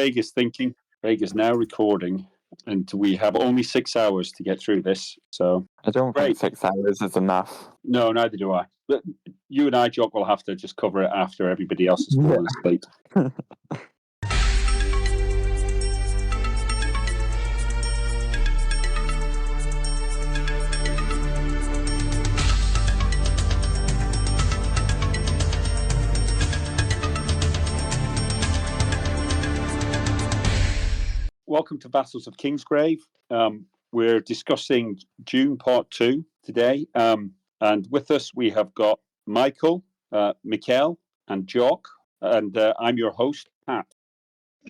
Craig is thinking. Craig is now recording, and we have only 6 hours to get through this. So I don't think 6 hours is enough. No, neither do I. But you and I, Jock, will have to just cover it after everybody else has fallen asleep. Welcome to Vassals of Kingsgrave. We're discussing Dune Part 2 today. And with us, we have got Michael, Michal, and Jock. And I'm your host, Pat.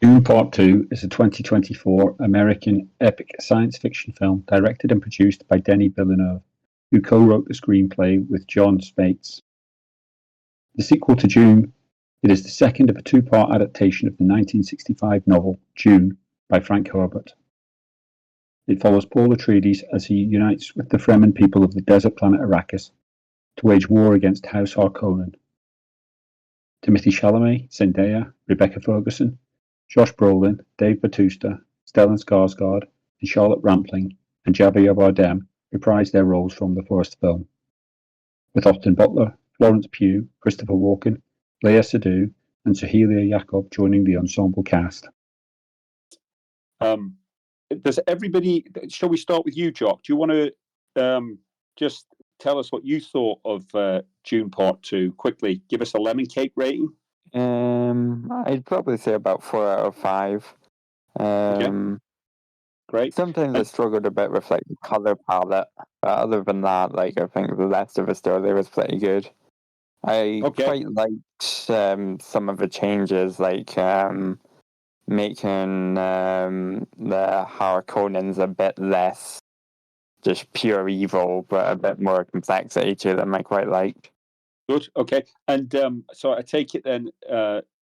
Dune Part 2 is a 2024 American epic science fiction film directed and produced by Denis Villeneuve, who co-wrote the screenplay with John Spates. The sequel to Dune, it is the second of a two-part adaptation of the 1965 novel Dune by Frank Herbert. It follows Paul Atreides as he unites with the Fremen people of the desert planet Arrakis to wage war against House Harkonnen. Timothée Chalamet, Zendaya, Rebecca Ferguson, Josh Brolin, Dave Bautista, Stellan Skarsgård, and Charlotte Rampling and Javier Bardem reprise their roles from the first film, with Austin Butler, Florence Pugh, Christopher Walken, Léa Seydoux, and Soheila Yacob joining the ensemble cast. Does everybody? Shall we start with you, Jock? Do you want to just tell us what you thought of Dune Part 2? Quickly, give us a lemon cake rating. I'd probably say about 4 out of 5. Okay. Great. Sometimes I struggled a bit with like the color palette, but other than that, like I think the rest of the story was pretty good. I quite liked some of the changes, like making the Harkonnens a bit less just pure evil, but a bit more complexity to them. I quite liked. Good. Okay. And so I take it then,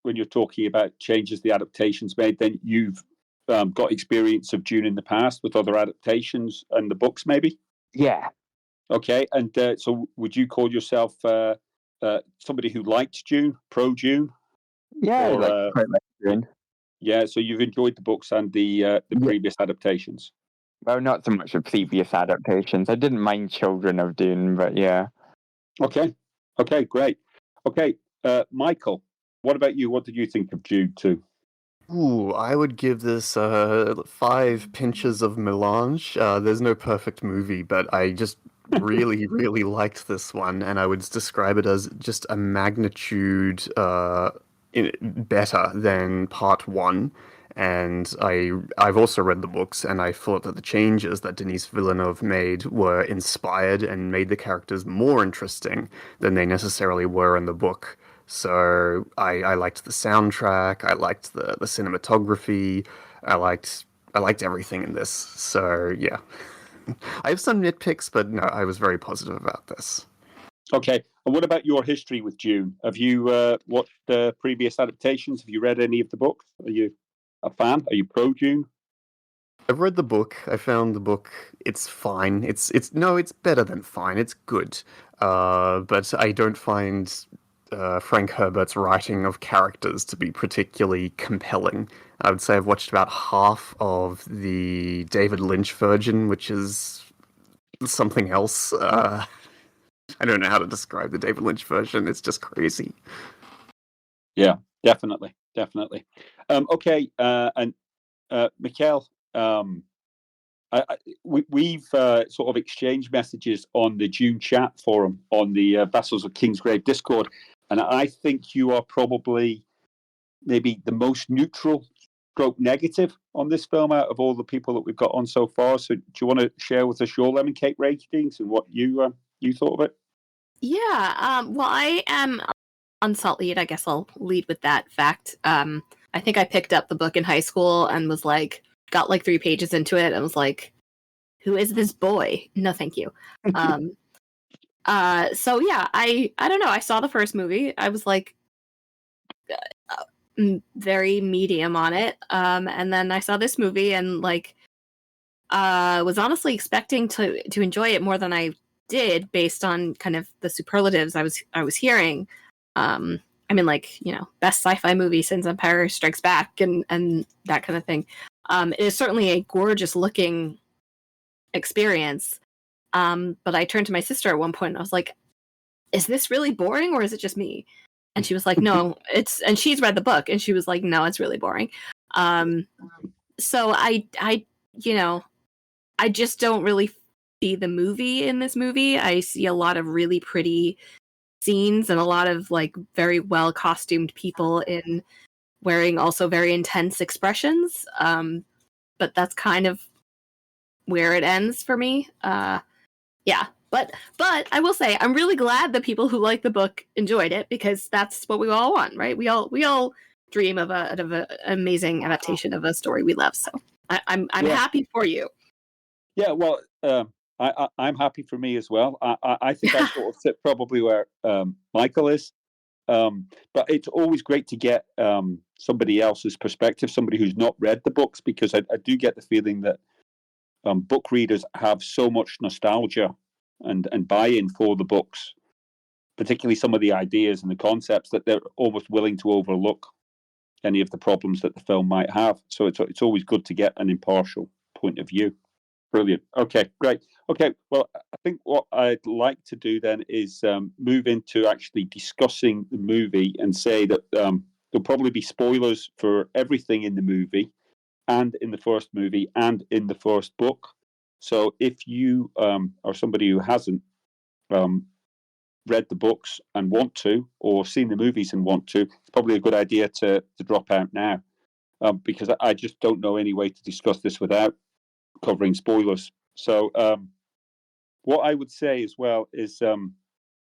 when you're talking about changes the adaptations made, then you've got experience of Dune in the past with other adaptations and the books, maybe? Yeah. Okay. And so would you call yourself somebody who liked Dune, pro-Dune? Yeah, I quite like Dune. Yeah, so you've enjoyed the books and the previous adaptations. Well, not so much the previous adaptations. I didn't mind Children of Dune, but yeah. Okay, great. Okay, Michael, what about you? What did you think of Dune 2? Ooh, I would give this 5 pinches of melange. There's no perfect movie, but I just really, really liked this one, and I would describe it as just a magnitude better than Part 1. And I've also read the books, and I thought that the changes that Denis Villeneuve made were inspired and made the characters more interesting than they necessarily were in the book. So I liked the soundtrack, I liked the cinematography, I liked everything in this. So yeah, I have some nitpicks, but no, I was very positive about this. Okay, and what about your history with Dune? Have you watched previous adaptations? Have you read any of the books? Are you a fan? Are you pro-Dune? I've read the book. I found the book. It's fine. It's better than fine. It's good. But I don't find Frank Herbert's writing of characters to be particularly compelling. I would say I've watched about half of the David Lynch version, which is something else. I don't know how to describe the David Lynch version. It's just crazy. Yeah, definitely. Okay, and Michal, we've sort of exchanged messages on the Dune chat forum on the Vassals of Kingsgrave Discord, and I think you are probably maybe the most neutral stroke negative on this film out of all the people that we've got on so far. So do you want to share with us your lemon cake ratings and what you thought of it? Yeah, well, I am unsullied. I guess I'll lead with that fact. I think I picked up the book in high school and was like, got like 3 pages into it and was like, who is this boy? No, thank you. So yeah, I don't know. I saw the first movie. I was like very medium on it. And then I saw this movie and like was honestly expecting to enjoy it more than I did based on kind of the superlatives I was hearing. I mean, like, best sci-fi movie since Empire Strikes Back and that kind of thing. It is certainly a gorgeous looking experience. But I turned to my sister at one point and I was like, is this really boring or is it just me? And she was like, no, and she's read the book and she was like, no, it's really boring. So I just don't really see the movie in this movie. I see a lot of really pretty scenes and a lot of like very well costumed people in wearing also very intense expressions. But that's kind of where it ends for me. Yeah. But I will say I'm really glad the people who like the book enjoyed it, because that's what we all want, right? We all dream of an amazing adaptation of a story we love. So I'm happy for you. Yeah, well, I'm happy for me as well. I think I sort of sit probably where Michael is, but it's always great to get somebody else's perspective, somebody who's not read the books, because I do get the feeling that book readers have so much nostalgia and buy-in for the books, particularly some of the ideas and the concepts, that they're almost willing to overlook any of the problems that the film might have. So it's always good to get an impartial point of view. Brilliant. Okay, great. Okay, well, I think what I'd like to do then is move into actually discussing the movie, and say that there'll probably be spoilers for everything in the movie, and in the first movie, and in the first book. So if you are somebody who hasn't read the books and want to, or seen the movies and want to, it's probably a good idea to drop out now, because I just don't know any way to discuss this without covering spoilers. So what I would say as well is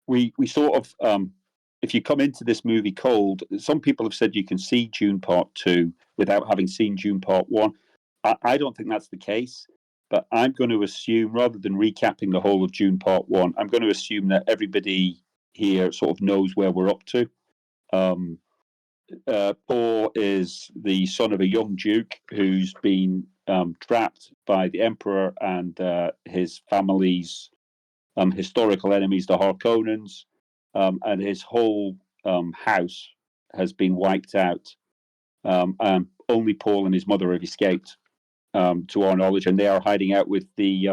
we sort of, if you come into this movie cold, some people have said you can see Dune Part 2 without having seen Dune Part 1. I don't think that's the case, but I'm going to assume, rather than recapping the whole of Dune Part 1, I'm going to assume that everybody here sort of knows where we're up to. Paul is the son of a young duke who's been trapped by the Emperor and his family's historical enemies, the Harkonnens, and his whole house has been wiped out. Only Paul and his mother have escaped, to our knowledge, and they are hiding out with the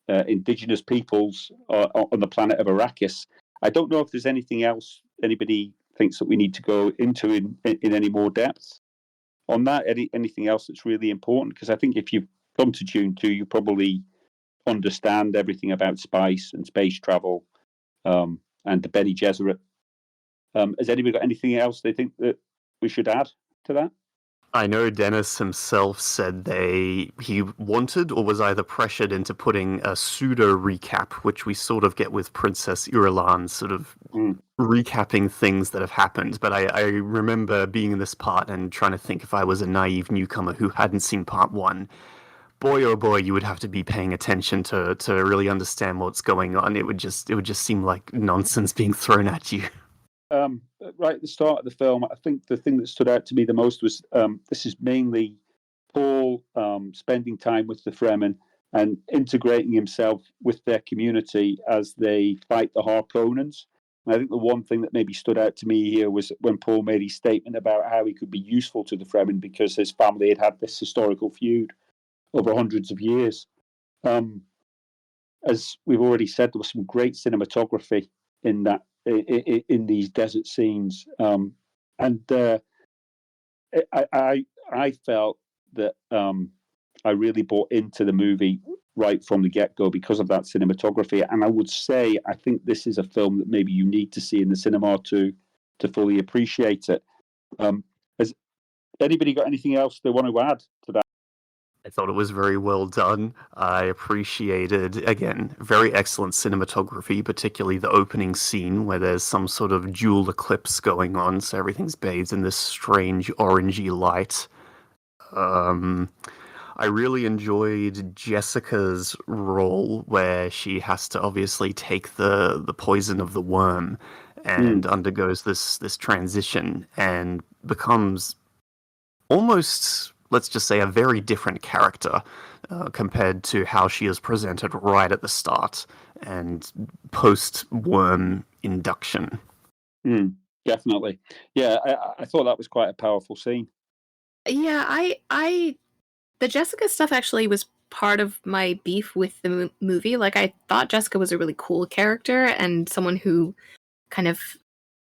indigenous peoples on the planet of Arrakis. I don't know if there's anything else anybody thinks that we need to go into in any more depth on that. Anything else that's really important? Because I think if you've come to Dune 2, you probably understand everything about spice and space travel, and the Bene Gesserit. Has anybody got anything else they think that we should add to that? I know Dennis himself said he wanted or was either pressured into putting a pseudo recap, which we sort of get with Princess Irulan, sort of recapping things that have happened. But I remember being in this part and trying to think, if I was a naive newcomer who hadn't seen part 1, boy oh boy, you would have to be paying attention to really understand what's going on. It would just seem like nonsense being thrown at you. Right at the start of the film, I think the thing that stood out to me the most was this is mainly Paul spending time with the Fremen and integrating himself with their community as they fight the Harkonnens. And I think the one thing that maybe stood out to me here was when Paul made his statement about how he could be useful to the Fremen because his family had this historical feud over hundreds of years. As we've already said, there was some great cinematography in that. In these desert scenes, and I felt that I really bought into the movie right from the get-go because of that cinematography. And I would say I think this is a film that maybe you need to see in the cinema to fully appreciate it. Has anybody got anything else they want to add to that? I thought it was very well done. I appreciated, again, very excellent cinematography, particularly the opening scene where there's some sort of jewel eclipse going on, so everything's bathed in this strange orangey light. I really enjoyed Jessica's role, where she has to obviously take the poison of the worm and undergoes this transition and becomes almost, let's just say, a very different character compared to how she is presented right at the start and post-worm induction. Definitely. Yeah, I thought that was quite a powerful scene. Yeah, the Jessica stuff actually was part of my beef with the movie. Like, I thought Jessica was a really cool character and someone who kind of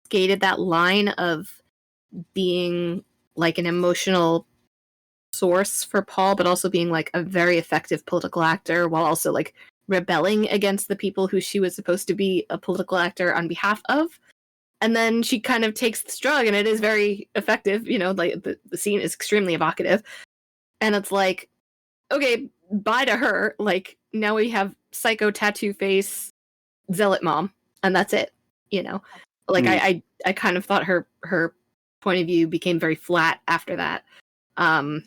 skated that line of being like an emotional source for Paul, but also being like a very effective political actor while also like rebelling against the people who she was supposed to be a political actor on behalf of. And then she kind of takes this drug, and it is very effective. You know, like the scene is extremely evocative. And it's like, okay, bye to her. Like, now we have psycho tattoo face zealot mom, and that's it. You know, like I kind of thought her point of view became very flat after that. And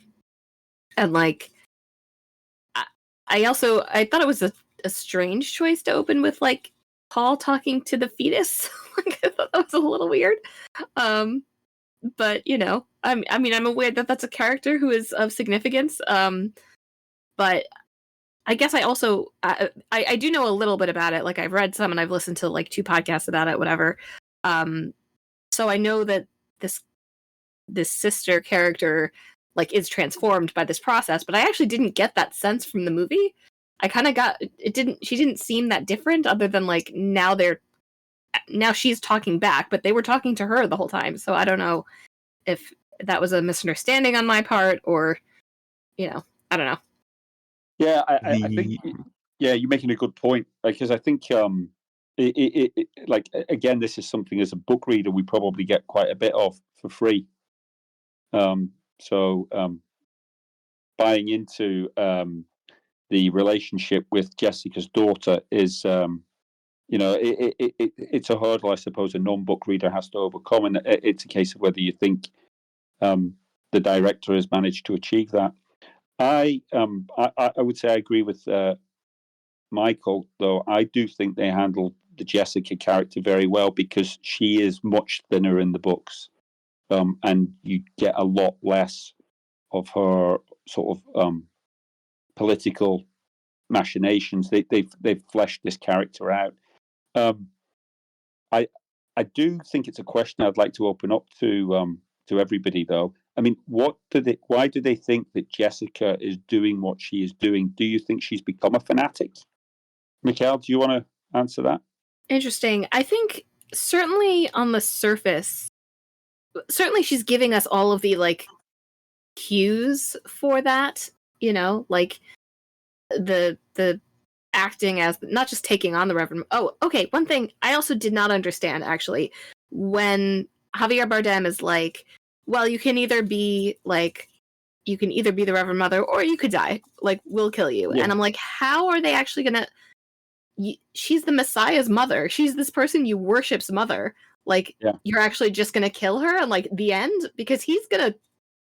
like, I thought it was a strange choice to open with like Paul talking to the fetus. Like, I thought that was a little weird. But you know, I mean, I'm aware that that's a character who is of significance. But I guess I also I do know a little bit about it. Like, I've read some and I've listened to like 2 podcasts about it, whatever. So I know that this sister character like is transformed by this process, but I actually didn't get that sense from the movie. I kind of got she didn't seem that different, other than like now she's talking back, but they were talking to her the whole time. So I don't know if that was a misunderstanding on my part, or, you know, I don't know. Yeah, I think, yeah, you're making a good point, because I think, like, again, this is something as a book reader we probably get quite a bit of for free. So buying into the relationship with Jessica's daughter is, you know, it's a hurdle, I suppose, a non-book reader has to overcome, and it's a case of whether you think the director has managed to achieve that. I would say I agree with Michael, though. I do think they handled the Jessica character very well, because she is much thinner in the books, and you get a lot less of her sort of political machinations. They've fleshed this character out. I do think it's a question I'd like to open up to everybody, though. I mean, why do they think that Jessica is doing what she is doing? Do you think she's become a fanatic? Michal, do you want to answer that? Interesting. I think certainly on the surface, certainly she's giving us all of the like cues for that, you know, like the acting as not just taking on the Reverend. Oh, okay. One thing I also did not understand, actually, when Javier Bardem is like, well, you can either be the Reverend Mother, or you could die. Like, we'll kill you. Yeah. And I'm like, how are they actually gonna? She's the Messiah's mother. She's this person you worship's mother. Like, yeah. You're actually just gonna kill her and like the end, because he's gonna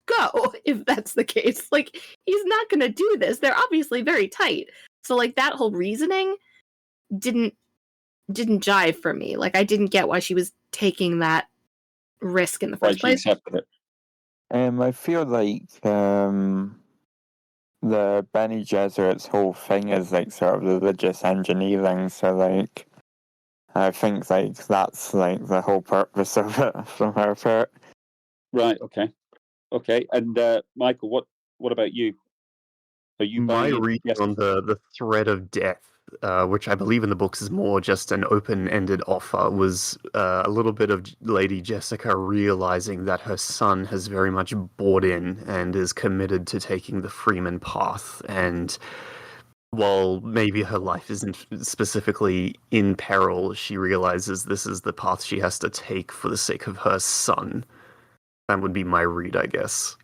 go if that's the case. Like, he's not gonna do this. They're obviously very tight. So like that whole reasoning didn't jive for me. Like, I didn't get why she was taking that risk in the first place. I feel like the Bene Gesserit's whole thing is like sort of religious engineering. So like, I think like that's like the whole purpose of it from her part. Right. Okay. And Michael, what about you? Are you my reading on the threat of death, which I believe in the books is more just an open-ended offer, was a little bit of Lady Jessica realizing that her son has very much bought in and is committed to taking the Fremen path. And while maybe her life isn't specifically in peril, she realizes this is the path she has to take for the sake of her son. That would be my read, I guess.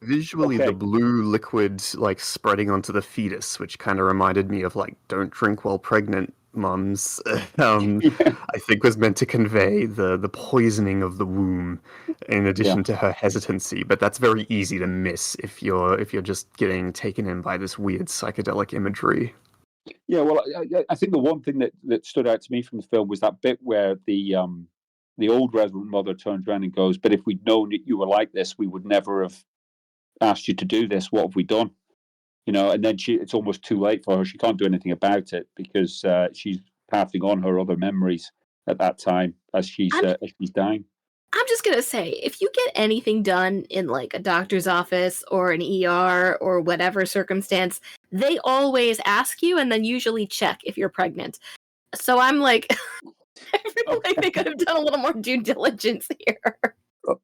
Visually, okay. The blue liquid like spreading onto the fetus, which kind of reminded me of like "Don't drink while pregnant, mums." I think was meant to convey the poisoning of the womb, in addition to her hesitancy. But that's very easy to miss if you're just getting taken in by this weird psychedelic imagery. Yeah, well, I think the one thing that stood out to me from the film was that bit where the old Reverend Mother turns around and goes, "But if we'd known that you were like this, we would never have asked you to do this. What have we done?" You know, and then it's almost too late for her. She can't do anything about it because she's passing on her other memories at that time as she's dying. I'm just gonna say, if you get anything done in like a doctor's office or an ER or whatever circumstance, they always ask you and then usually check if you're pregnant. So I'm like, I feel like they could have done a little more due diligence here.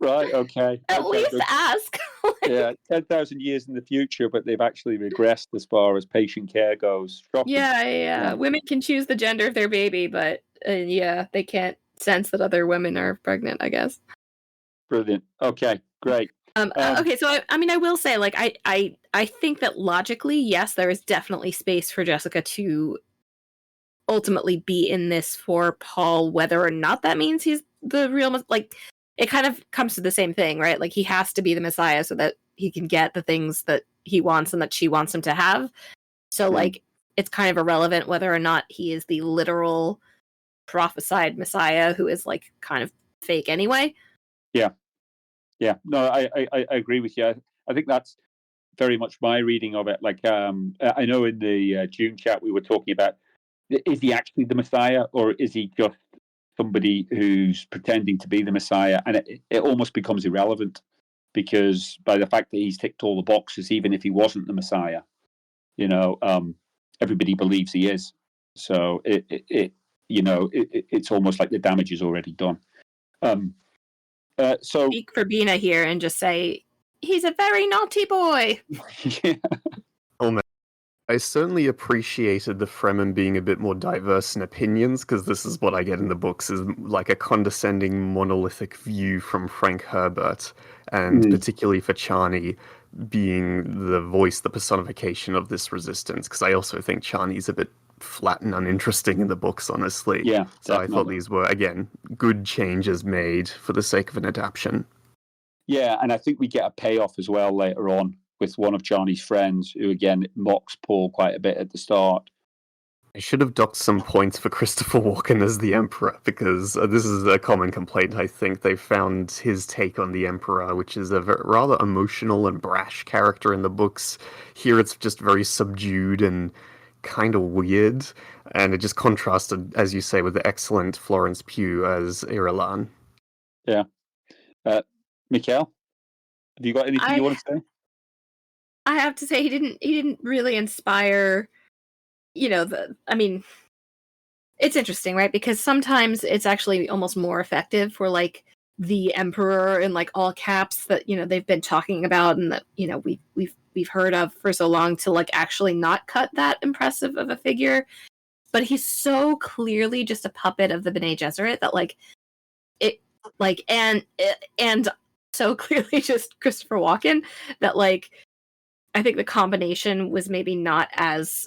Right, okay. At least ask. Yeah, 10,000 years in the future, but they've actually regressed as far as patient care goes. Shocking. Yeah. Women can choose the gender of their baby, but they can't sense that other women are pregnant, I guess. Brilliant. Okay, great. Okay, so I will say, like, I think that logically, yes, there is definitely space for Jessica to ultimately be in this for Paul, whether or not that means he's the real, like, it kind of comes to the same thing, right? Like, he has to be the Messiah so that he can get the things that he wants and that she wants him to have. So, like, it's kind of irrelevant whether or not he is the literal prophesied Messiah who is, like, kind of fake anyway. Yeah, no, I agree with you. I think that's very much my reading of it. Like, I know in the June chat we were talking about, is he actually the Messiah, or is he just somebody who's pretending to be the Messiah? And it almost becomes irrelevant, because by the fact that he's ticked all the boxes, even if he wasn't the Messiah, everybody believes he is. So it's almost like the damage is already done. So speak for Bina here and just say he's a very naughty boy. Yeah. Oh man, I certainly appreciated the Fremen being a bit more diverse in opinions, because this is what I get in the books, is like a condescending monolithic view from Frank Herbert, and particularly for Chani being the voice, the personification of this resistance, because I also think Chani's a bit flat and uninteresting in the books, honestly. Yeah, so definitely. I thought these were, again, good changes made for the sake of an adaptation. Yeah, and I think we get a payoff as well later on with one of Chani's friends, who again mocks Paul quite a bit at the start. I should have docked some points for Christopher Walken as the Emperor, because this is a common complaint, I think. They found his take on the Emperor, which is a rather emotional and brash character in the books. Here it's just very subdued and kind of weird, and it just contrasted, as you say, with the excellent Florence Pugh as Irulan. Yeah. Michal, have you got anything you want to say? I have to say he didn't really inspire, it's interesting, right? Because sometimes it's actually almost more effective for like the Emperor in like all caps that, they've been talking about and that, we've heard of for so long, to like actually not cut that impressive of a figure. But he's so clearly just a puppet of the Bene Gesserit that like it like and so clearly just Christopher Walken that like I think the combination was maybe not as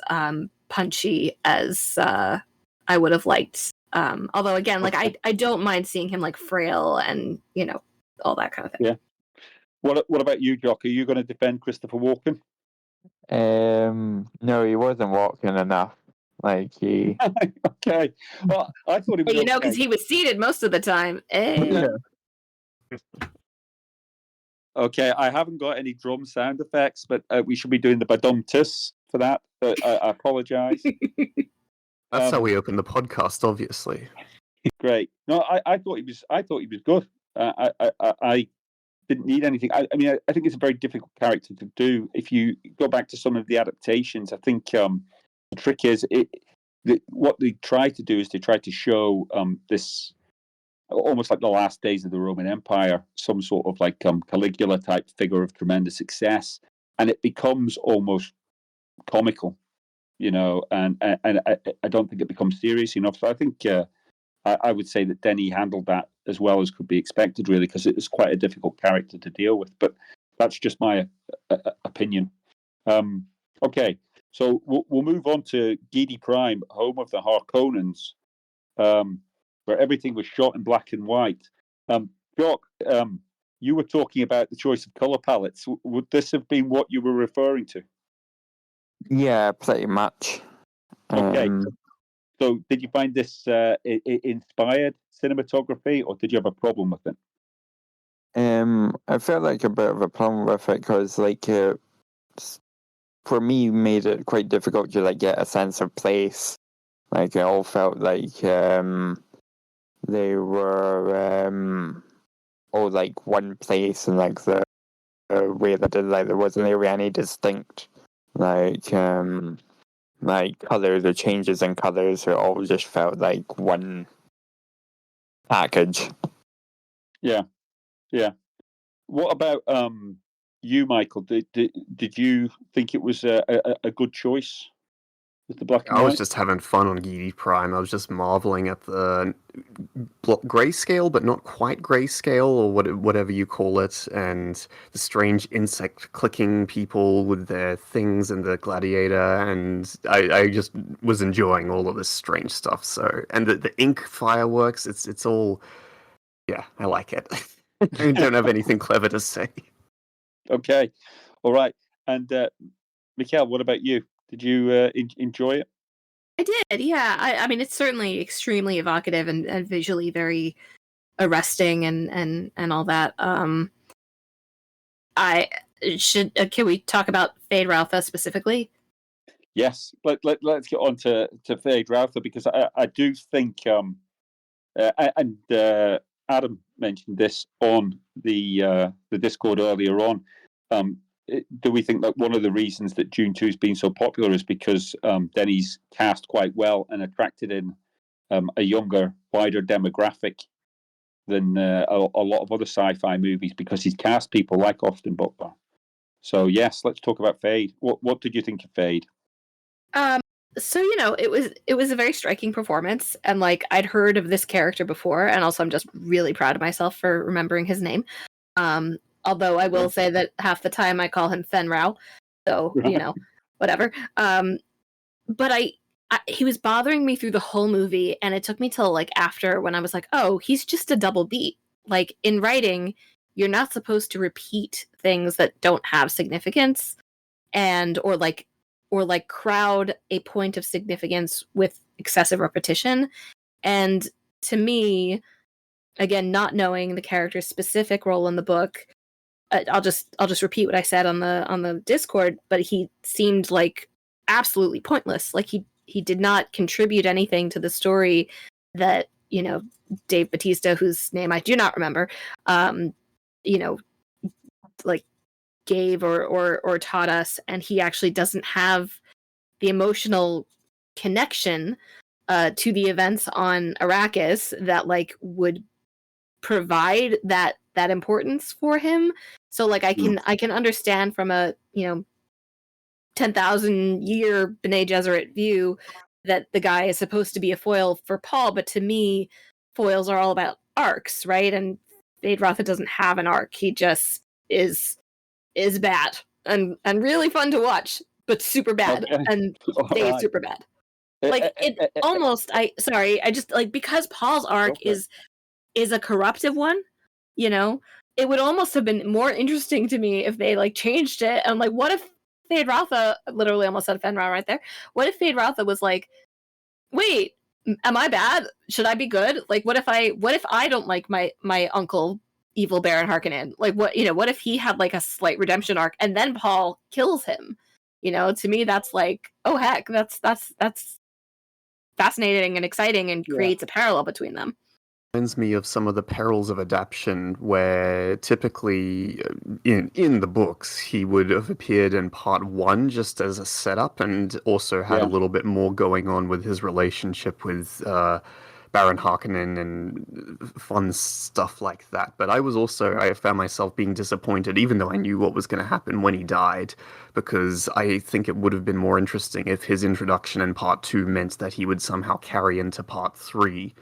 punchy as I would have liked. Although again, like I don't mind seeing him like frail and all that kind of thing. Yeah. What about you, Jock? Are you going to defend Christopher Walken? No, he wasn't walking enough. Like he. Okay. Well, I thought he was. Because he was seated most of the time. Yeah. Okay, I haven't got any drum sound effects, but we should be doing the badum-tus for that. But I apologize. That's how we open the podcast, obviously. Great. No, I thought he was. I thought he was good. I didn't need anything. I mean, I think it's a very difficult character to do. If you go back to some of the adaptations, I think the trick is what they try to do is they try to show this almost like the last days of the Roman Empire, some sort of like Caligula type figure of tremendous success, and it becomes almost comical, and I don't think it becomes serious enough. So I think I would say that Denis handled that as well as could be expected, really, because it was quite a difficult character to deal with. But that's just my opinion. Okay, so we'll move on to Giedi Prime, home of the Harkonnens, where everything was shot in black and white. Jock, you were talking about the choice of color palettes. Would this have been what you were referring to? Yeah, pretty much. Okay. So did you find this inspired cinematography, or did you have a problem with it? I felt like a bit of a problem with it because, like, for me, made it quite difficult to like get a sense of place. Like, it all felt like they were all like one place, and like the way that did, like there wasn't really any distinct like colors or changes in colors. It all just felt like one package. Yeah. What about you, Michael? Did you think it was a good choice with the black and I was white? just having fun on Giedi Prime. I was just marveling at the grayscale, but not quite grayscale, or whatever you call it, and the strange insect clicking people with their things and the gladiator, and I just was enjoying all of this strange stuff. So, and the ink fireworks, it's all, yeah, I like it. I don't have anything clever to say. Okay, all right. And Michal, what about you? Did you enjoy it? I did, yeah. I mean, it's certainly extremely evocative and visually very arresting and all that. I should can we talk about Feyd-Rautha specifically? Yes, let's get on to Feyd-Rautha, because I do think and Adam mentioned this on the Discord earlier on. Do we think that one of the reasons that Dune 2 has been so popular is because Denis cast quite well and attracted in a younger, wider demographic than a lot of other sci-fi movies, because he's cast people like Austin Butler. So yes, let's talk about Feyd. What did you think of Feyd? So it was a very striking performance, and like I'd heard of this character before, and also I'm just really proud of myself for remembering his name. Although I will say that half the time I call him Fenring, so whatever. But he was bothering me through the whole movie, and it took me till like after, when I was like, oh, he's just a double beat. Like in writing, you're not supposed to repeat things that don't have significance, and or crowd a point of significance with excessive repetition. And to me, again, not knowing the character's specific role in the book, I'll just repeat what I said on the Discord, but he seemed like absolutely pointless. Like he did not contribute anything to the story that, Dave Bautista, whose name I do not remember, like gave or taught us, and he actually doesn't have the emotional connection to the events on Arrakis that like would provide that importance for him. So like I can understand from a 10,000 year Bene Gesserit view that the guy is supposed to be a foil for Paul, but to me, foils are all about arcs, right? And Feyd-Rautha doesn't have an arc. He just is bad and really fun to watch, but super bad, and stays super bad. Like it almost. I just like, because Paul's arc is a corruptive one. It would almost have been more interesting to me if they like changed it. And like, what if Feyd-Rautha, literally almost said Fenrir right there. What if Feyd-Rautha was like, wait, am I bad? Should I be good? Like, what if I don't like my uncle, evil Baron Harkonnen? Like, what if he had like a slight redemption arc and then Paul kills him? To me, that's like, oh heck, that's fascinating and exciting, and creates a parallel between them. Reminds me of some of the perils of adaptation, where typically in the books he would have appeared in part 1 just as a setup, and also had a little bit more going on with his relationship with Baron Harkonnen and fun stuff like that. But I found myself being disappointed, even though I knew what was going to happen when he died, because I think it would have been more interesting if his introduction in part 2 meant that he would somehow carry into part 3.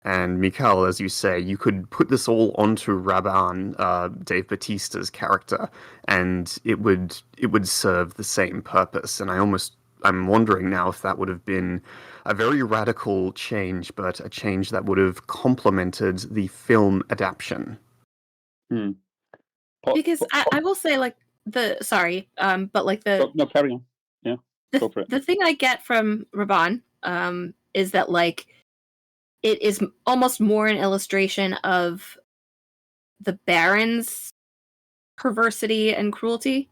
And Michal, as you say, you could put this all onto Rabban, Dave Bautista's character, and it would serve the same purpose. And I'm wondering now if that would have been a very radical change, but a change that would have complemented the film adaptation. Because I will say, like, but like no, carry on. Yeah, go for it. The thing I get from Rabban is that like, it is almost more an illustration of the Baron's perversity and cruelty.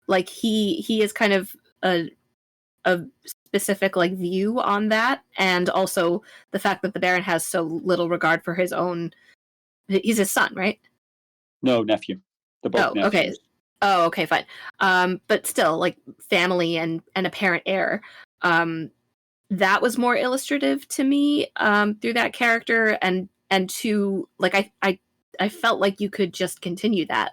Like he is kind of a specific like view on that, and also the fact that the Baron has so little regard for his own. He's his son, right? No, nephew. They're both nephews. Okay. Oh, okay, fine. But still, like family and a parent heir. That was more illustrative to me through that character, and to like I felt like you could just continue that.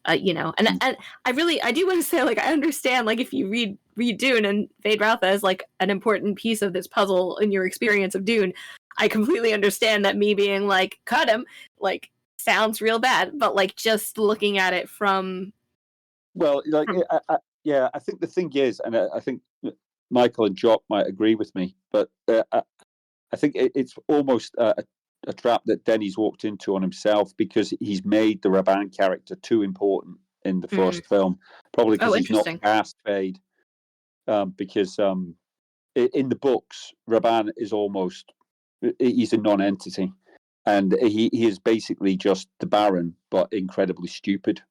And I do want to say, like, I understand, like, if you read Dune and Feyd-Rautha is like an important piece of this puzzle in your experience of Dune, I completely understand that me being like, cut him, like, sounds real bad, but like just looking at it from. Well, like, I think the thing is, and I think Michael and Jock might agree with me, but I think it's almost a trap that Denis walked into on himself, because he's made the Rabban character too important in the first film, probably because he's not cast Feyd. Because in the books, Rabban is he's a non-entity, and he is basically just the Baron, but incredibly stupid.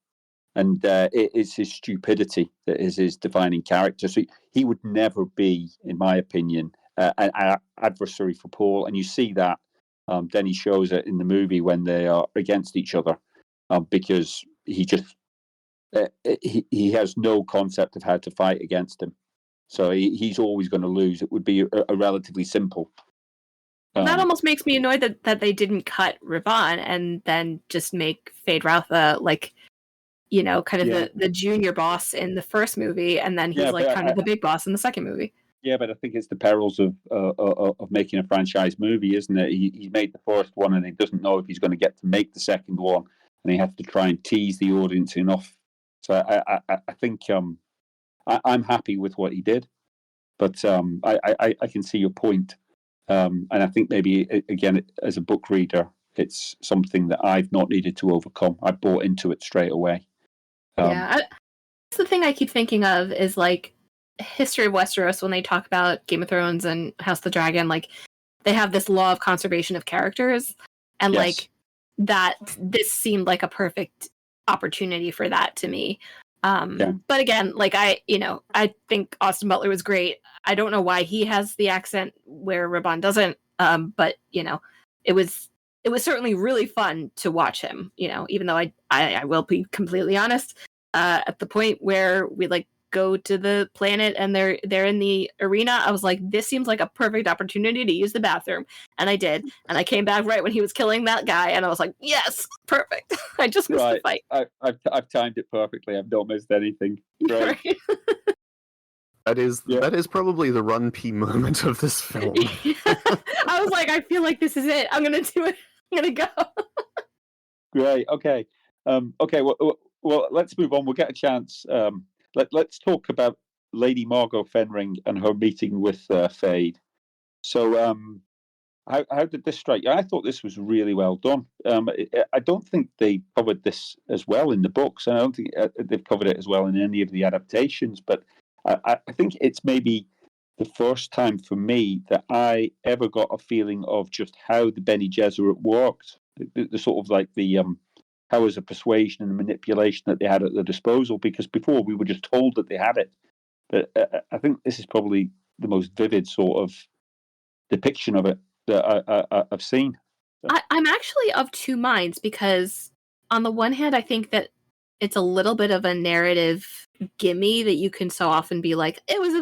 And it is his stupidity that is his defining character. So he would never be, in my opinion, an adversary for Paul. And you see that. Denis shows it in the movie when they are against each other, because he just he has no concept of how to fight against him. So he's always going to lose. It would be a relatively simple. That almost makes me annoyed that they didn't cut Rabban and then just make Feyd-Rautha like, kind of the junior boss in the first movie, and then he's like kind of the big boss in the second movie. Yeah, but I think it's the perils of making a franchise movie, isn't it? He made the first one, and he doesn't know if he's going to get to make the second one, and he has to try and tease the audience enough. So I think I'm happy with what he did, but I can see your point, and I think maybe again, as a book reader, it's something that I've not needed to overcome. I bought into it straight away. That's the thing I keep thinking of is like History of Westeros, when they talk about Game of Thrones and House of the Dragon, like they have this law of conservation of characters, and like that this seemed like a perfect opportunity for that to me. But again, like I think Austin Butler was great. I don't know why he has the accent where Rabban doesn't, but it was certainly really fun to watch him, even though I will be completely honest, at the point where we like go to the planet and they're in the arena, I was like, this seems like a perfect opportunity to use the bathroom, and I did, and I came back right when he was killing that guy, and I was like, yes, perfect. I just missed the fight. I've timed it perfectly. I've not missed anything. Right. That is probably the Run P moment of this film. I was like, I feel like this is it. I'm gonna do it. I'm gonna go. Great. Okay. Okay. Well, let's move on. We'll get a chance. Let's talk about Lady Margot Fenring and her meeting with Feyd. So, how did this strike you? I thought this was really well done. I don't think they covered this as well in the books. I don't think they've covered it as well in any of the adaptations. But I think it's maybe the first time for me that I ever got a feeling of just how the Bene Gesserit worked. The sort of like the powers of persuasion and manipulation that they had at their disposal, because before we were just told that they had it. But I think this is probably the most vivid sort of depiction of it that I've seen. I'm actually of two minds, because on the one hand, I think that it's a little bit of a narrative gimme that you can so often be like, it was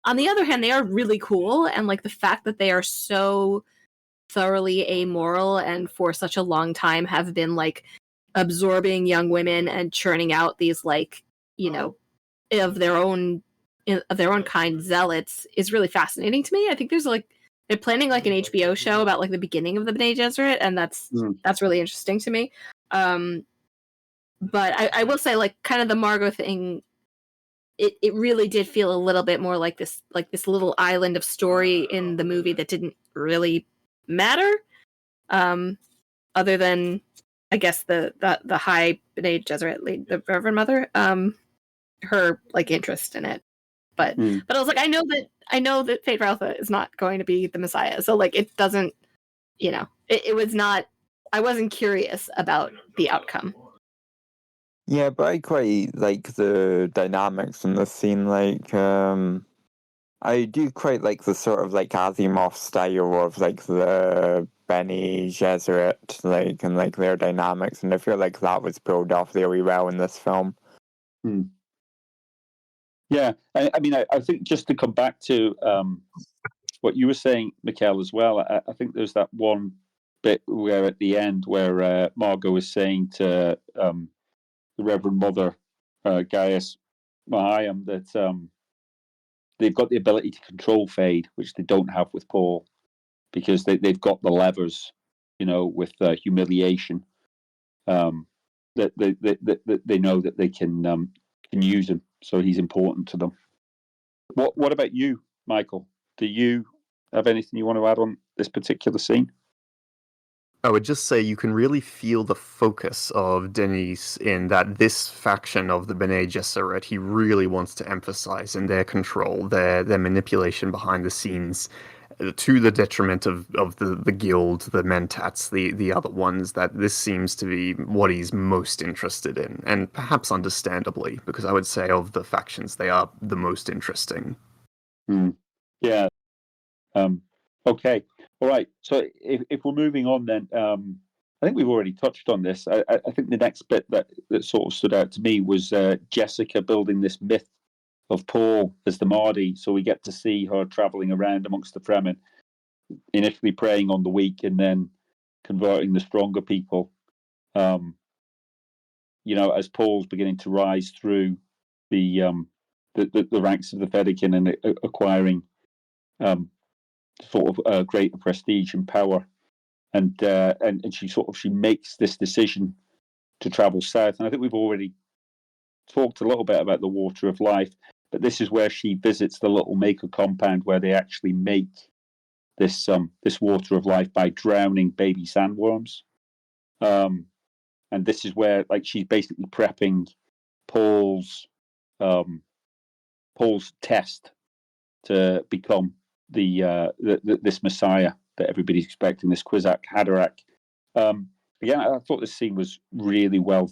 on the other hand, they are really cool, and like the fact that they are so thoroughly amoral and for such a long time have been like absorbing young women and churning out these like of their own kind zealots is really fascinating to me. I think there's like they're planning like an HBO show about like the beginning of the Bene Gesserit, and that's really interesting to me. But I will say, like, kind of the Margot thing, it really did feel a little bit more like this little island of story in the movie that didn't really matter, other than I guess the high Bene Gesserit, the Reverend Mother, her like interest in it. But I was like, I know that Feyd-Rautha is not going to be the Messiah, so like it doesn't, it was not. I wasn't curious about the outcome. Yeah, but I quite like the dynamics in the scene. Like, I do quite like the sort of like Asimov style of like the Bene Gesserit, like, and like their dynamics, and I feel like that was pulled off really well in this film. Yeah, I mean, I think just to come back to what you were saying, Michal, as well. I think there's that one bit where at the end where Margot is saying to the Reverend Mother Gaius Mahayam that they've got the ability to control Feyd, which they don't have with Paul, because they've got the levers, with humiliation. That they know that they can use him, so he's important to them. What about you, Michael? Do you have anything you want to add on this particular scene? I would just say you can really feel the focus of Denis in that this faction of the Bene Gesserit he really wants to emphasize in their control, their manipulation behind the scenes, to the detriment of the guild, the mentats, the other ones, that this seems to be what he's most interested in, and perhaps understandably, because I would say of the factions, they are the most interesting. Yeah. Okay. All right. So if we're moving on, then I think we've already touched on this. I think the next bit that sort of stood out to me was Jessica building this myth of Paul as the Mahdi. So we get to see her traveling around amongst the Fremen, initially preying on the weak and then converting the stronger people. As Paul's beginning to rise through the ranks of the Fedaykin and acquiring sort of greater prestige and power, and she makes this decision to travel south. And I think we've already talked a little bit about the Water of Life, but this is where she visits the little maker compound where they actually make this Water of Life by drowning baby sandworms. And this is where she's basically prepping Paul's test to become this Messiah that everybody's expecting, this Kwisatz Haderach. Again, I thought this scene was really well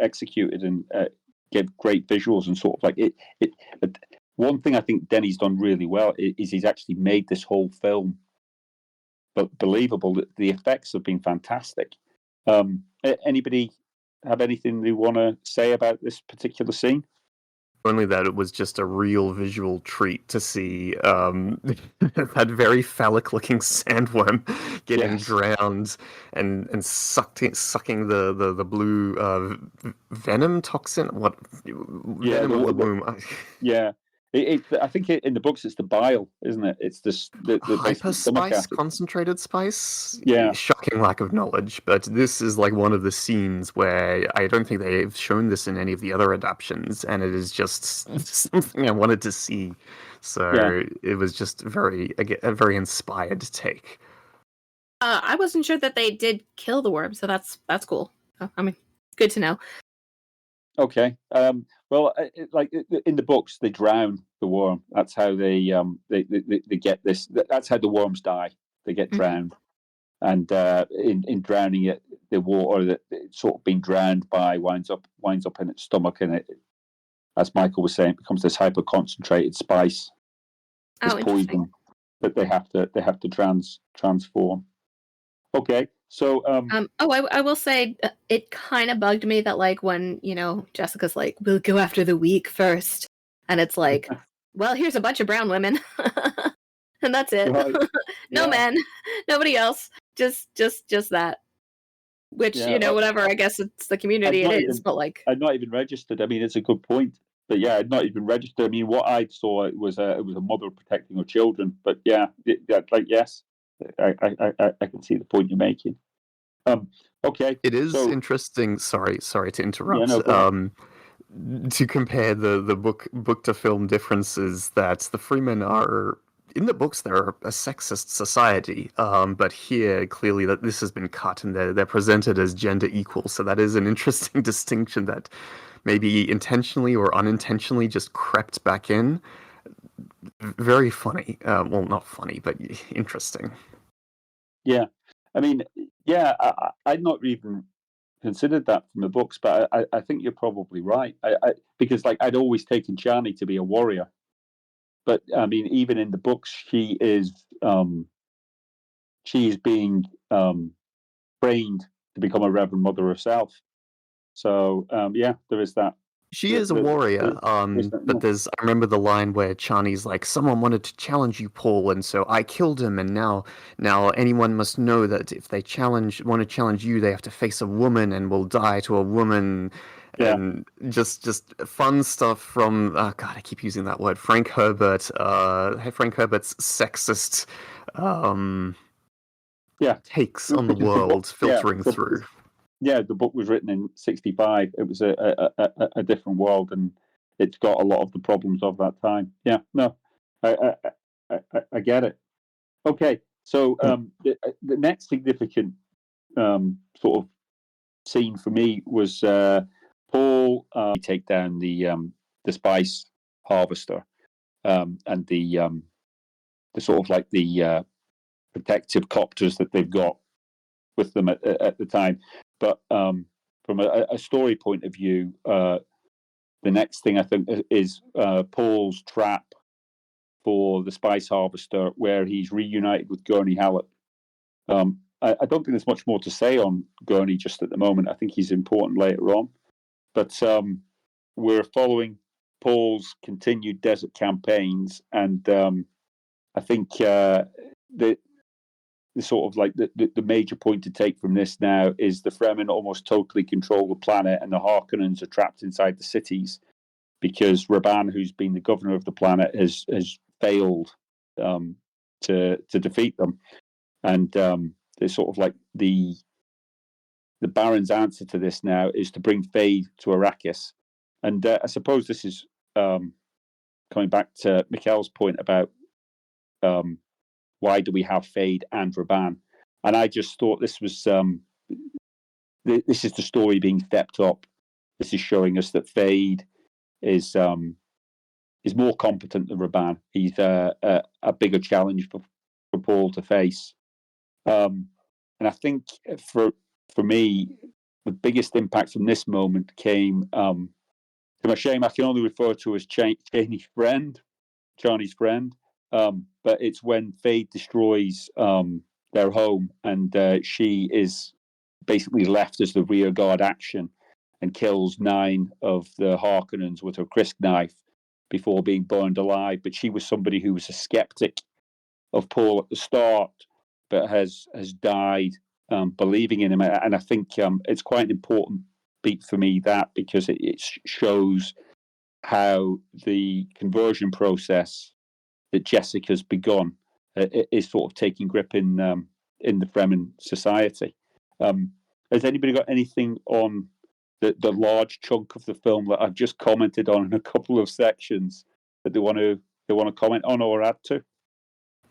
executed and gave great visuals and sort of like it. One thing I think Denis done really well is he's actually made this whole film but believable. The effects have been fantastic. Anybody have anything they want to say about this particular scene? Only that it was just a real visual treat to see that very phallic-looking sandworm getting drowned and sucking the blue venom toxin. What? Venom of the womb. Yeah. I think in the books it's the bile, isn't it? It's the hyper spice, concentrated spice. Yeah, shocking lack of knowledge. But this is like one of the scenes where I don't think they've shown this in any of the other adaptations, and it is just something I wanted to see. So It was just a very inspired take. I wasn't sure that they did kill the worm, so that's cool. I mean, good to know. Okay. Well, in the books, they drown the worm. That's how they get this. That's how the worms die. They get drowned, and in drowning it, the water that it's sort of being drowned by winds up in its stomach, and it, as Michael was saying, becomes this hyper concentrated spice, this poison that they have to transform. Okay. So, I will say it kind of bugged me that when Jessica's like, we'll go after the weak first, and it's like, well, here's a bunch of brown women, and that's it. Right. No men, nobody else, just that. Which whatever. I guess it's the community it is, but I'd not even registered. I mean, it's a good point, but yeah, I'd not even registered. I mean, what I saw was a mother protecting her children, but yes, I can see the point you're making. Okay. It is interesting. Sorry to interrupt. To compare the book to film differences, that the Fremen are, in the books, they're a sexist society, but here clearly that this has been cut and they're presented as gender equal. So that is an interesting distinction that maybe intentionally or unintentionally just crept back in. Very funny. Well, not funny, but interesting. Yeah. I mean, yeah, I'd not even considered that from the books, but I think you're probably right. Because like I'd always taken Chani to be a warrior, but I mean, even in the books, she is being trained to become a Reverend Mother herself. So yeah, there is that. She is a warrior, but I remember the line where Chani's like, someone wanted to challenge you, Paul, and so I killed him, and now anyone must know that if they want to challenge you, they have to face a woman and will die to a woman, and just fun stuff from, God, I keep using that word, Frank Herbert's sexist takes on the world filtering through. Yeah, the book was written in '65. It was a different world, and it's got a lot of the problems of that time. Yeah, no, I get it. Okay, so the next significant sort of scene for me was Paul take down the spice harvester and the sort of like the protective copters that they've got with them at the time. But from a story point of view, the next thing I think is Paul's trap for the spice harvester, where he's reunited with Gurney Halleck. I don't think there's much more to say on Gurney just at the moment. I think he's important later on. But we're following Paul's continued desert campaigns, and I think the sort of like the major point to take from this now is the Fremen almost totally control the planet, and the Harkonnens are trapped inside the cities because Raban, who's been the governor of the planet, has failed to defeat them. And there's sort of like the Baron's answer to this now is to bring Feyd to Arrakis. And I suppose this is coming back to Michal's point about why do we have Feyd and Raban? And I just thought this was this is the story being stepped up. This is showing us that Feyd is more competent than Raban. He's a bigger challenge for Paul to face. And I think for me, the biggest impact from this moment came, to my shame, I can only refer to as Chani's friend. But it's when Feyd destroys their home, and she is basically left as the rear guard action and kills 9 of the Harkonnens with her Krisk knife before being burned alive. But she was somebody who was a skeptic of Paul at the start, but has died believing in him. And I think it's quite an important beat for me, that, because it shows how the conversion process that Jessica's begun is sort of taking grip in the Fremen society. Has anybody got anything on the large chunk of the film that I've just commented on in a couple of sections that they want to comment on or add to?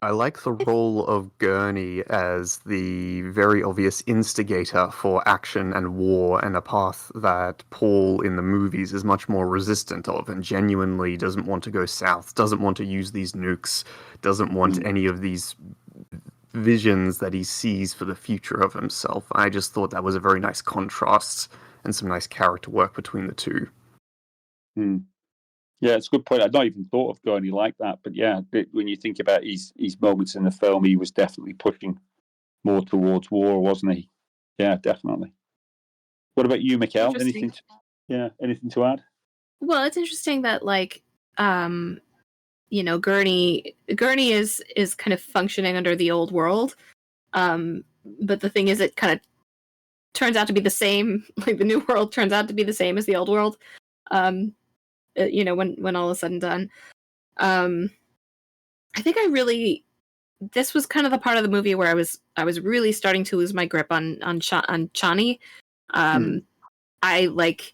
I like the role of Gurney as the very obvious instigator for action and war, and a path that Paul in the movies is much more resistant of, and genuinely doesn't want to go south, doesn't want to use these nukes, doesn't want any of these visions that he sees for the future of himself. I just thought that was a very nice contrast and some nice character work between the two. Yeah, it's a good point. I'd not even thought of Gurney like that, but yeah, when you think about his moments in the film, he was definitely pushing more towards war, wasn't he? Yeah, definitely. What about you, Michal? Anything to add? Well, it's interesting that Gurney is kind of functioning under the old world, but the thing is, it kind of turns out to be the same. Like, the new world turns out to be the same as the old world. When all is said and done. I think this was kind of the part of the movie where I was really starting to lose my grip on Chani. I like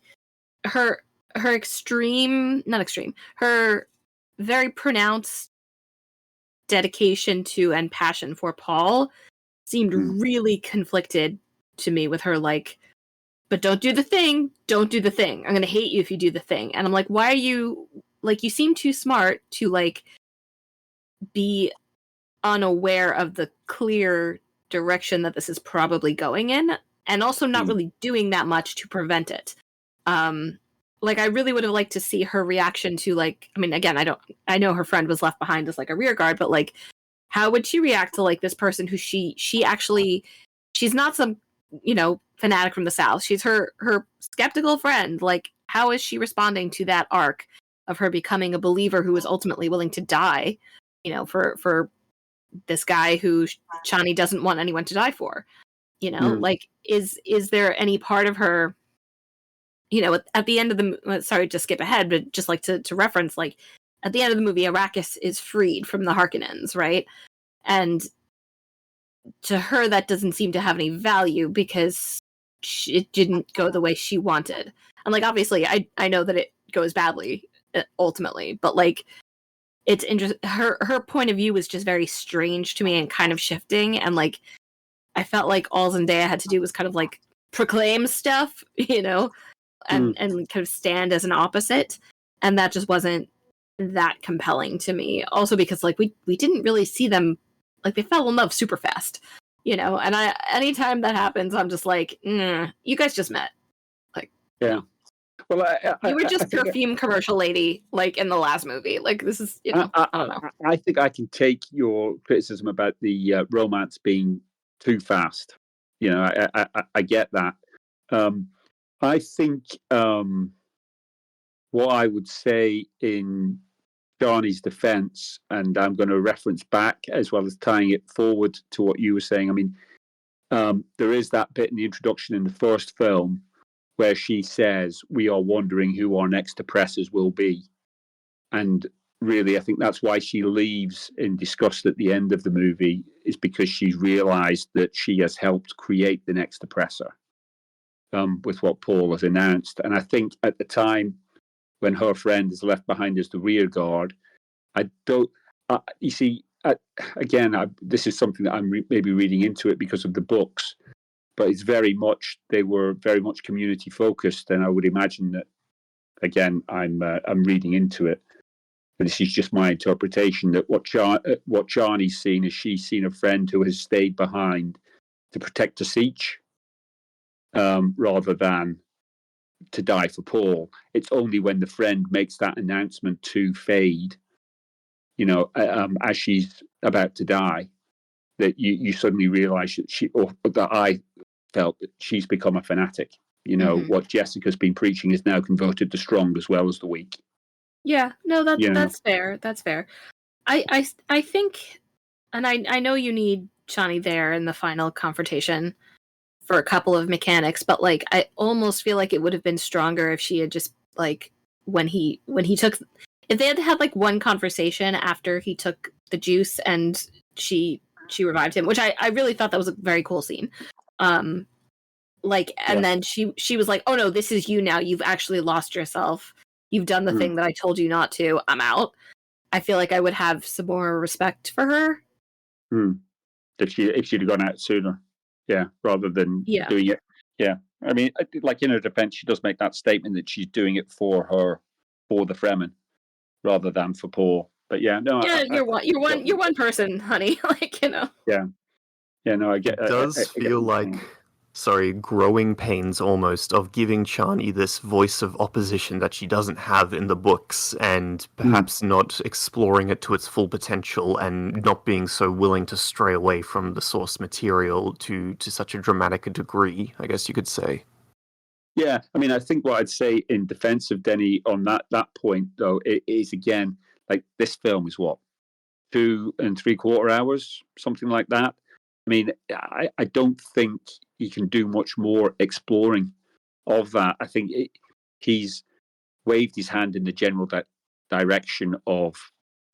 her her very pronounced dedication to and passion for Paul seemed really conflicted to me with her, like, but don't do the thing. Don't do the thing. I'm going to hate you if you do the thing. And I'm like, why are you, like, you seem too smart to, like, be unaware of the clear direction that this is probably going in. and also not really doing that much to prevent it. Like, I really would have liked to see her reaction to, like, I mean, again, I know her friend was left behind as like a rear guard, but like, how would she react to like this person who she's not some, fanatic from the South. She's her skeptical friend. Like, how is she responding to that arc of her becoming a believer who is ultimately willing to die, for this guy who Chani doesn't want anyone to die for? Like, is there any part of her, at the end of the, sorry to skip ahead, but just like to reference, like, at the end of the movie, Arrakis is freed from the Harkonnens, right? And to her, that doesn't seem to have any value because it didn't go the way she wanted. And like, obviously, I know that it goes badly ultimately, but like, it's interesting. Her point of view was just very strange to me and kind of shifting. And like, I felt like all Zendaya had to do was kind of like proclaim stuff, and kind of stand as an opposite. And that just wasn't that compelling to me. Also because like we didn't really see them, like, they fell in love super fast, and anytime that happens, I'm just like, you guys just met. Like, yeah. Well, you were just perfume commercial lady, like, in the last movie. Like, this is, I don't know. I think I can take your criticism about the romance being too fast. I get that. I think what I would say in Johnny's defense, and I'm going to reference back as well as tying it forward to what you were saying. I mean, there is that bit in the introduction in the first film where she says, "We are wondering who our next oppressors will be." And really, I think that's why she leaves in disgust at the end of the movie, is because she's realized that she has helped create the next oppressor with what Paul has announced. And I think at the time when her friend is left behind as the rear guard, you see, this is something that I'm maybe reading into it because of the books, but they were very much community focused, and I would imagine that, again, I'm reading into it, but this is just my interpretation, that what Chani's seen is she's seen a friend who has stayed behind to protect the siege, rather than to die for Paul. It's only when the friend makes that announcement to Feyd, as she's about to die, that you suddenly realize that I felt that she's become a fanatic. What Jessica's been preaching is now converted the strong as well as the weak. Yeah, no, that's fair. That's fair. I think, and I know you need Chani there in the final confrontation for a couple of mechanics, but like, I almost feel like it would have been stronger if she had just, like, when he took, if they had had like one conversation after he took the juice and she revived him, which I really thought that was a very cool scene. Then she was like, "Oh no, this is you now. You've actually lost yourself. You've done the thing that I told you not to. I'm out." I feel like I would have some more respect for her. If she'd have gone out sooner, rather than doing it. Yeah, I mean, like, in her defense, she does make that statement that she's doing it for the Fremen, rather than for Paul. But you're one person, honey. Like, Yeah, no, I get. It does feel like, growing pains almost of giving Chani this voice of opposition that she doesn't have in the books, and perhaps not exploring it to its full potential, and not being so willing to stray away from the source material to such a dramatic degree, I guess you could say. Yeah, I mean, I think what I'd say in defense of Denis on that point, though, it is, again, like, this film is what, 2 3/4 hours, something like that. I mean, I don't think he can do much more exploring of that. I think he's waved his hand in the general direction of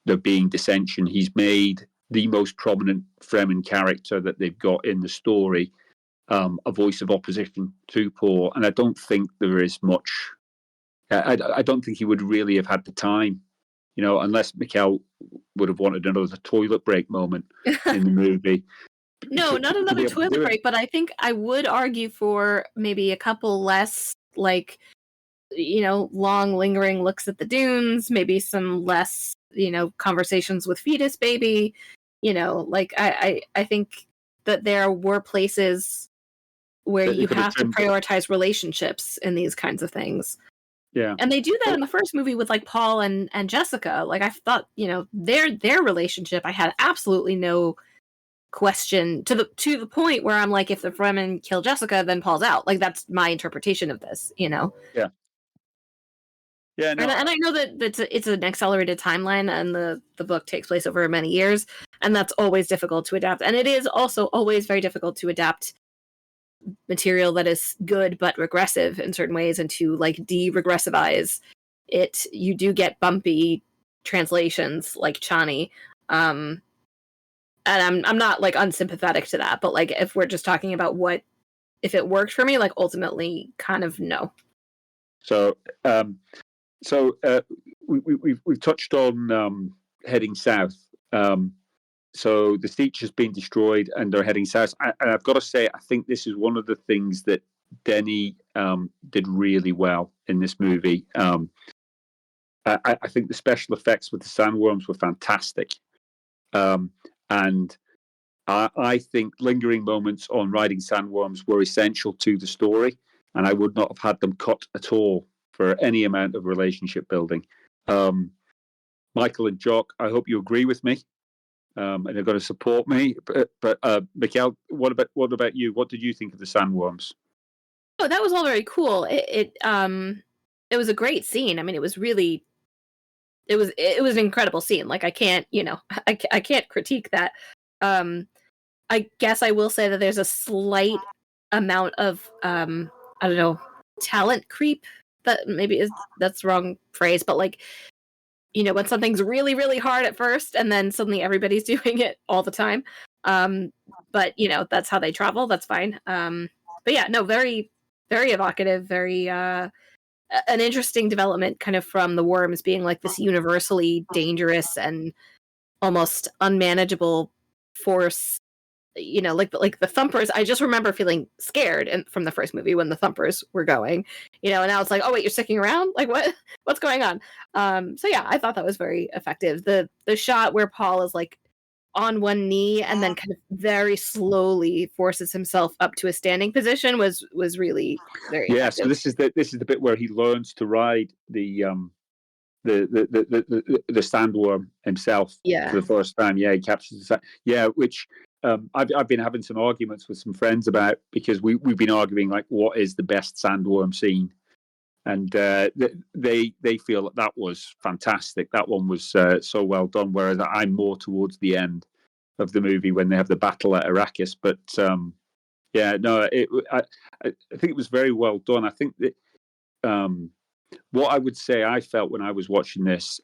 there being dissension. He's made the most prominent Fremen character that they've got in the story a voice of opposition to Paul, and I don't think there is much. I don't think he would really have had the time, unless Michal would have wanted another toilet break moment in the movie. No, not another toilet break, but I think I would argue for maybe a couple less, like, long lingering looks at the dunes, maybe some less, conversations with fetus baby, like, I think that there were places where They you could have have to trimmed it. prioritize relationships in these kinds of things. Yeah. And they do that in the first movie with like Paul and Jessica. Like I thought, their relationship, I had absolutely no question to the point where I'm like, if the Fremen kill Jessica, then Paul's out. Like that's my interpretation of this, Yeah. Yeah. No. And I know that it's an accelerated timeline, and the book takes place over many years, and that's always difficult to adapt. And it is also always very difficult to adapt material that is good but regressive in certain ways, and to like de-regressivize it. You do get bumpy translations like Chani, and I'm not like unsympathetic to that, but like if we're just talking about if it worked for me, like ultimately kind of no. So we've touched on heading south. So the Siege has been destroyed and they're heading south. And I've got to say, I think this is one of the things that Denis did really well in this movie. I think the special effects with the sandworms were fantastic. And I think lingering moments on riding sandworms were essential to the story. And I would not have had them cut at all for any amount of relationship building. Michael and Jock, I hope you agree with me. And they're going to support me. But Michal, what about you? What did you think of the sandworms? Oh, that was all very cool. It was a great scene. I mean, it was an incredible scene. Like I can't, I can't critique that. I guess I will say that there's a slight amount of I don't know, talent creep. That maybe that's the wrong phrase, but like, when something's really, really hard at first and then suddenly everybody's doing it all the time. But that's how they travel. That's fine. But yeah, no, very, very evocative, very an interesting development kind of from the worms being like this universally dangerous and almost unmanageable force. Like the thumpers, I just remember feeling scared from the first movie when the thumpers were going, and now it's like, oh wait, you're sticking around? Like what's going on? So yeah, I thought that was very effective. The shot where Paul is like on one knee and then kind of very slowly forces himself up to a standing position was really very effective. So this is the bit where he learns to ride the sandworm himself for the first time. Yeah, he captures which I've been having some arguments with some friends about, because we've been arguing like what is the best sandworm scene, and they feel that was fantastic. That one was so well done. Whereas I'm more towards the end of the movie when they have the battle at Arrakis. But I think it was very well done. I think that what I would say I felt when I was watching this,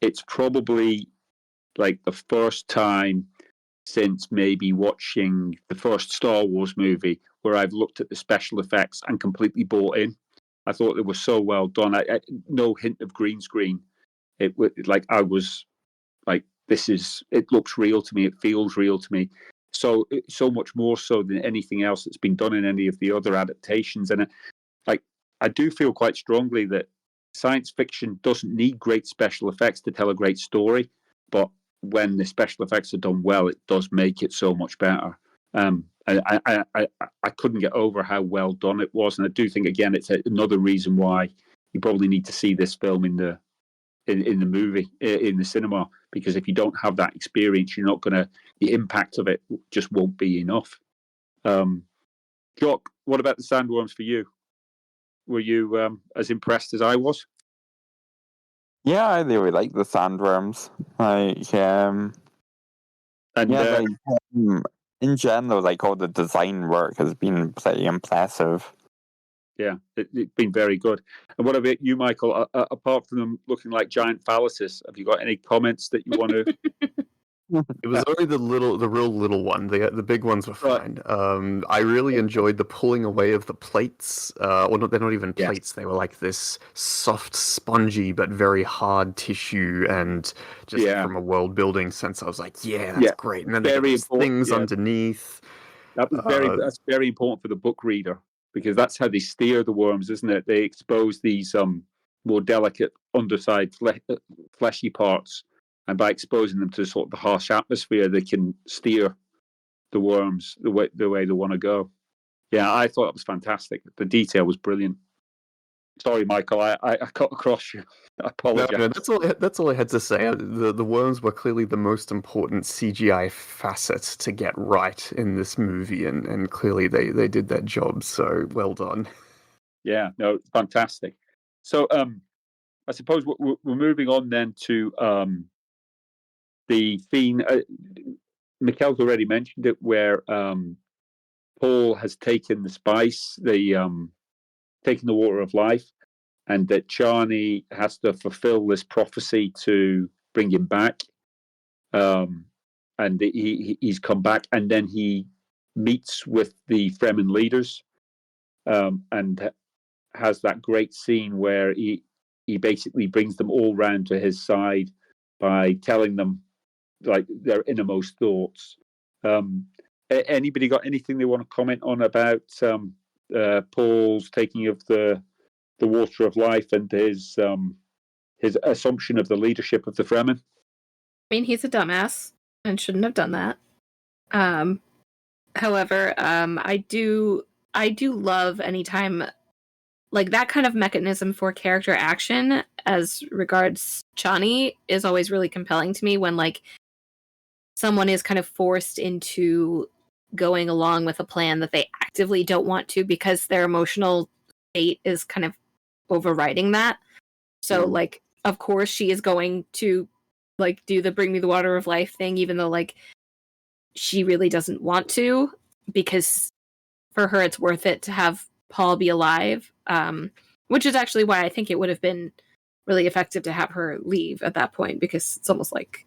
it's probably like the first time since maybe watching the first Star Wars movie where I've looked at the special effects and completely bought in. I thought they were so well done. No hint of green screen. It like I was like, it looks real to me. It feels real to me. So much more so than anything else that's been done in any of the other adaptations. And I do feel quite strongly that science fiction doesn't need great special effects to tell a great story, but when the special effects are done well, it does make it so much better. I couldn't get over how well done it was, and I do think again it's another reason why you probably need to see this film in the movie in the cinema, because if you don't have that experience, the impact of it just won't be enough. Jock, what about the sandworms for you? Were you as impressed as I was? Yeah, I really like the sandworms. In general, like all the design work has been pretty impressive. Yeah, it's been very good. And what about you, Michael? Apart from them looking like giant phalluses, have you got any comments that you want to? It was only the real little one. The big ones were fine. I really enjoyed the pulling away of the plates. They're not even plates. They were like this soft, spongy but very hard tissue. And just from a world building sense, I was like, that's great. And then there's things underneath. That's very important for the book reader, because that's how they steer the worms, isn't it? They expose these more delicate underside fleshy parts. And by exposing them to sort of the harsh atmosphere, they can steer the worms the way they want to go. Yeah, I thought it was fantastic. The detail was brilliant. Sorry, Michael, I cut across you. I apologize. No, that's all I had to say. The worms were clearly the most important CGI facet to get right in this movie, and clearly they did that job. So well done. Yeah, no, fantastic. So, I suppose we're moving on then to the theme. Michal's already mentioned it, where Paul has taken the spice, taken the water of life, and that Chani has to fulfill this prophecy to bring him back. And he's come back, and then he meets with the Fremen leaders, and has that great scene where he basically brings them all round to his side by telling them like their innermost thoughts. Anybody got anything they want to comment on about Paul's taking of the water of life and his assumption of the leadership of the Fremen? I mean, he's a dumbass and shouldn't have done that. However, I do love anytime like that kind of mechanism for character action as regards Chani is always really compelling to me when like someone is kind of forced into going along with a plan that they actively don't want to because their emotional state is kind of overriding that. So like of course she is going to like do the bring me the water of life thing even though like she really doesn't want to because for her it's worth it to have Paul be alive, which is actually why I think it would have been really effective to have her leave at that point because it's almost like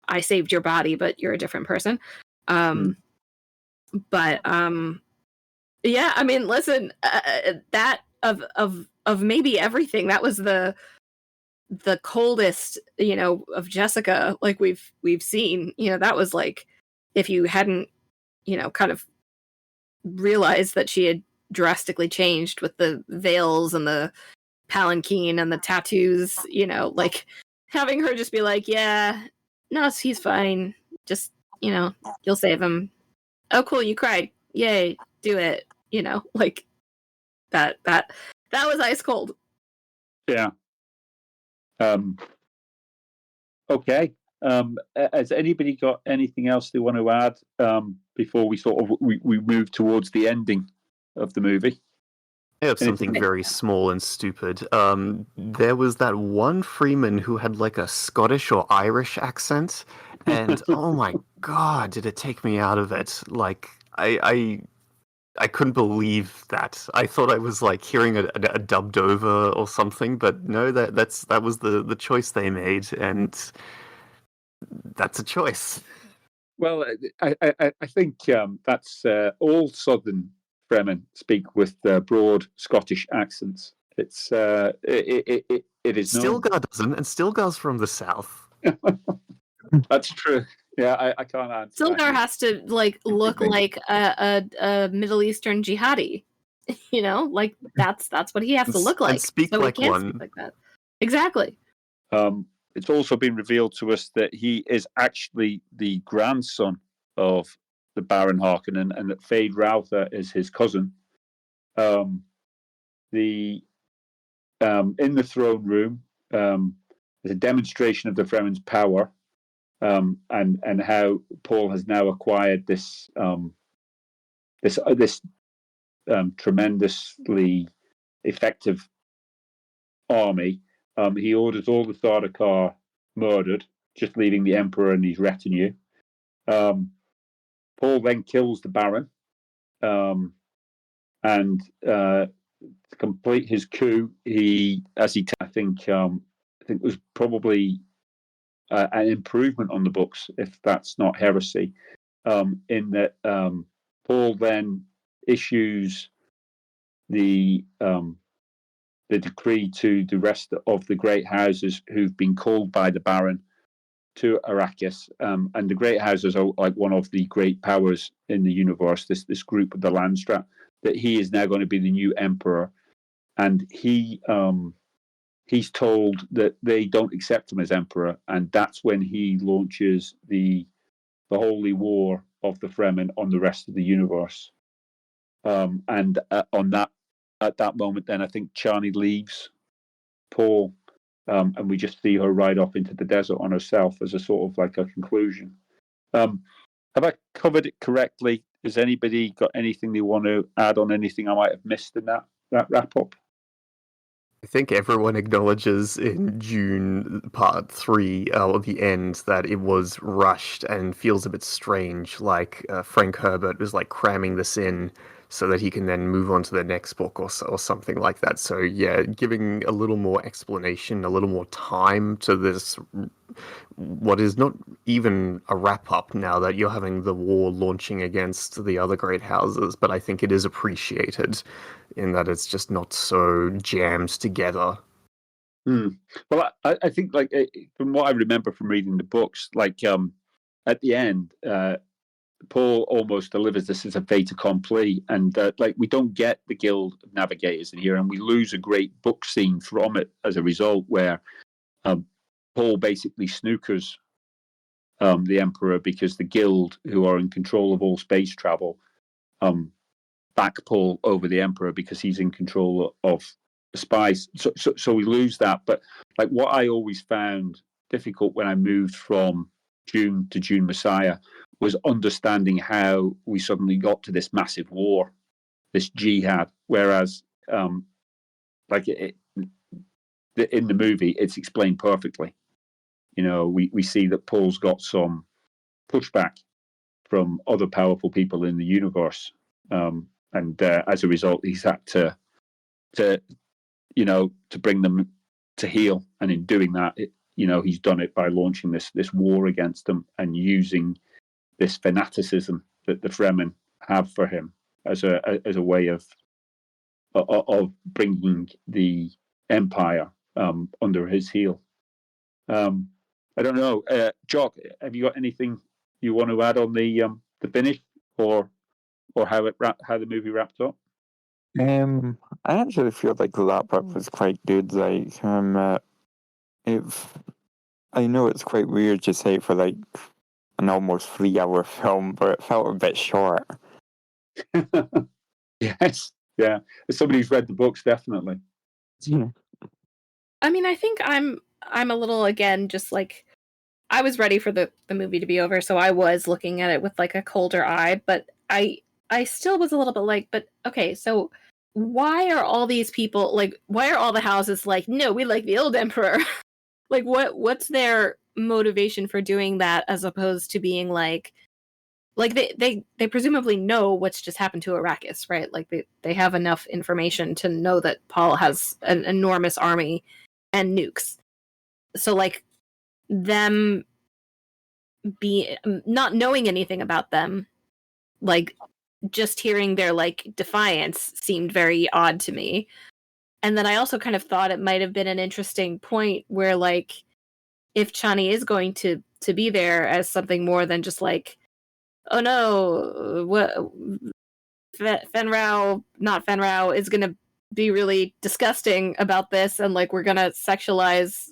I saved your body but you're a different person. But yeah, I mean listen, that of maybe everything that was the coldest, you know, of Jessica like we've seen, you know, that was like if you hadn't, you know, kind of realized that she had drastically changed with the veils and the palanquin and the tattoos, you know, like having her just be like, yeah, no, he's fine. Just, you know, you'll save him. Oh, cool, you cried. Yay, do it. You know, like that was ice cold. Yeah. Okay. Has anybody got anything else they want to add before we sort of we move towards the ending of the movie? I have something very small and stupid. There was that one Freeman who had like a Scottish or Irish accent, and oh my god, did it take me out of it? Like I couldn't believe that. I thought I was like hearing a dubbed over or something, but no, that was the choice they made, and that's a choice. Well, I think that's all Southern Fremen speak with broad Scottish accents. It's it is known. Stilgar doesn't, and Stilgar's from the south. That's true. Yeah, I can't answer. Stilgar has to like look like a Middle Eastern jihadi. You know, like that's what he has to look like. And speak so like he can't one. speak like that. Exactly. It's also been revealed to us that he is actually the grandson of the Baron Harkonnen, and that Feyd-Rautha is his cousin. In the throne room, there's a demonstration of the Fremen's power, and how Paul has now acquired this tremendously effective army. He orders all the Sardaukar murdered, just leaving the Emperor and his retinue. Paul then kills the Baron, and to complete his coup, I think it was probably an improvement on the books, if that's not heresy, in that Paul then issues the decree to the rest of the great houses who've been called by the Baron to Arrakis, and the great houses are like one of the great powers in the universe. This group of the Landstrat, that he is now going to be the new emperor, and he's told that they don't accept him as emperor, and that's when he launches the holy war of the Fremen on the rest of the universe. And at that moment, then I think Chani leaves Paul, and we just see her ride off into the desert on herself as a sort of like a conclusion. Have I covered it correctly? Has anybody got anything they want to add on? Anything I might have missed in that wrap up? I think everyone acknowledges in June Part 3, at the end, that it was rushed and feels a bit strange, like Frank Herbert was like cramming this in so that he can then move on to the next book or something like that. So yeah, giving a little more explanation, a little more time to this, what is not even a wrap-up now that you're having the war launching against the other great houses, but I think it is appreciated in that it's just not so jammed together. Well, I think, like, from what I remember from reading the books, like, at the end, Paul almost delivers this as a fait accompli, and like, we don't get the Guild of Navigators in here, and we lose a great book scene from it as a result, where Paul basically snookers the Emperor because the Guild, who are in control of all space travel, back Paul over the Emperor because he's in control of the spies. So we lose that. But like, what I always found difficult when I moved from Dune to Dune Messiah was understanding how we suddenly got to this massive war, this jihad. Whereas, like in the movie, it's explained perfectly. You know, we see that Paul's got some pushback from other powerful people in the universe, and as a result, he's had to bring them to heel. And in doing that, he's done it by launching this war against them and using this fanaticism that the Fremen have for him as a way of bringing the Empire under his heel. I don't know, Jock. Have you got anything you want to add on the finish, or how the movie wrapped up? I actually feel like the wrap up was quite good. Like, I know it's quite weird to say for like an almost 3-hour film, but it felt a bit short. Yes, yeah. As somebody who's read the books, definitely. I mean, I think I'm a little, again, just like, I was ready for the movie to be over, so I was looking at it with like a colder eye, but I still was a little bit like, but okay, so why are all these people, like, why are all the houses like, no, we like the old Emperor? Like, what's their motivation for doing that, as opposed to being like they presumably know what's just happened to Arrakis, right? Like, they have enough information to know that Paul has an enormous army and nukes. So like, them be not knowing anything about them, like, just hearing their like defiance seemed very odd to me. And then I also kind of thought it might have been an interesting point where, like, if Chani is going to be there as something more than just like, oh no, what Fenrau is gonna be really disgusting about this, and like, we're gonna sexualize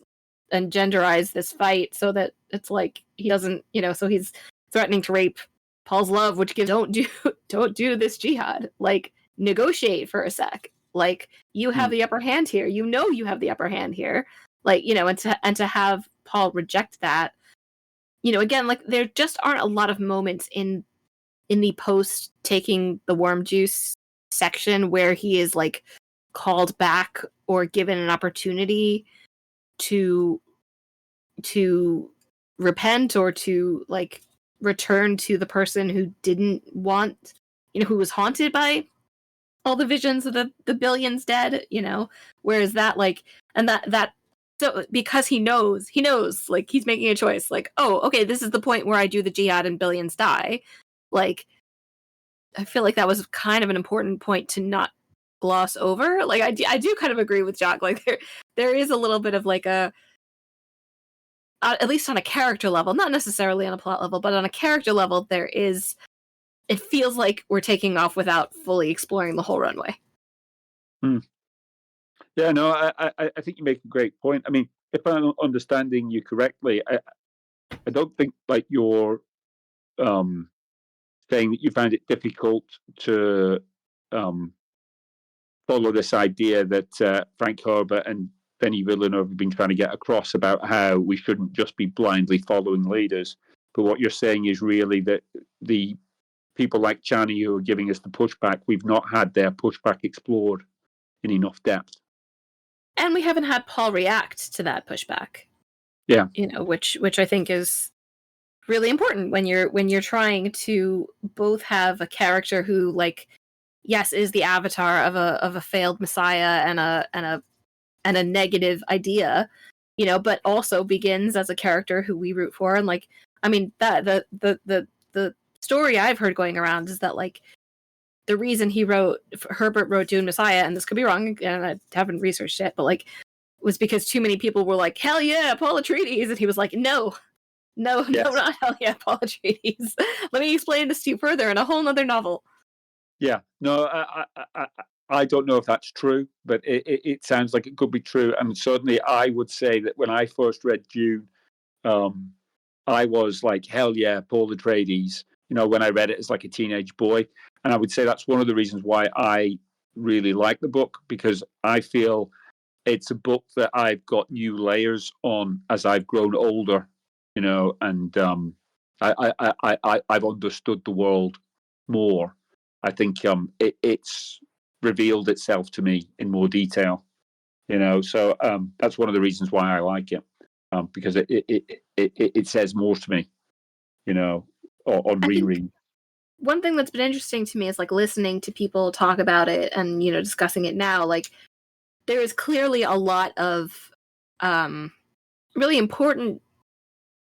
and genderize this fight so that it's like he doesn't, so he's threatening to rape Paul's love, which gives don't do this jihad. Like, negotiate for a sec. Like, you have the upper hand here. You have the upper hand here. Like, and to have Paul reject that, again, like, there just aren't a lot of moments in the post taking the worm juice section where he is like called back or given an opportunity to repent or to like return to the person who didn't want, who was haunted by all the visions of the billions dead, whereas that, like, and that so because he knows like, he's making a choice, like, oh, okay, this is the point where I do the jihad and billions die. Like, I feel like that was kind of an important point to not gloss over. Like, I do kind of agree with Jock. Like, there is a little bit of like a, at least on a character level, not necessarily on a plot level, but on a character level, it feels like we're taking off without fully exploring the whole runway. Yeah, no, I think you make a great point. I mean, if I'm understanding you correctly, I don't think, like, you're saying that you found it difficult to follow this idea that Frank Herbert and Denis Villeneuve have been trying to get across about how we shouldn't just be blindly following leaders. But what you're saying is really that the people like Chani who are giving us the pushback, we've not had their pushback explored in enough depth. And we haven't had Paul react to that pushback. Yeah. Which I think is really important when you're trying to both have a character who, like, yes, is the avatar of a failed messiah and a negative idea, but also begins as a character who we root for. And, like, I mean, that the story I've heard going around is that, like, the reason Herbert wrote Dune Messiah, and this could be wrong, and I haven't researched it, but, like, was because too many people were like, hell yeah, Paul Atreides, and he was like, no, not hell yeah, Paul Atreides. Let me explain this to you further in a whole nother novel. Yeah, no, I don't know if that's true, but it sounds like it could be true. And certainly I would say that when I first read Dune, I was like, hell yeah, Paul Atreides, when I read it as like a teenage boy. And I would say that's one of the reasons why I really like the book, because I feel it's a book that I've got new layers on as I've grown older, and I've understood the world more. I think it's revealed itself to me in more detail, So that's one of the reasons why I like it, because it says more to me, on reread. One thing that's been interesting to me is, like, listening to people talk about it and discussing it now. Like, there is clearly a lot of really important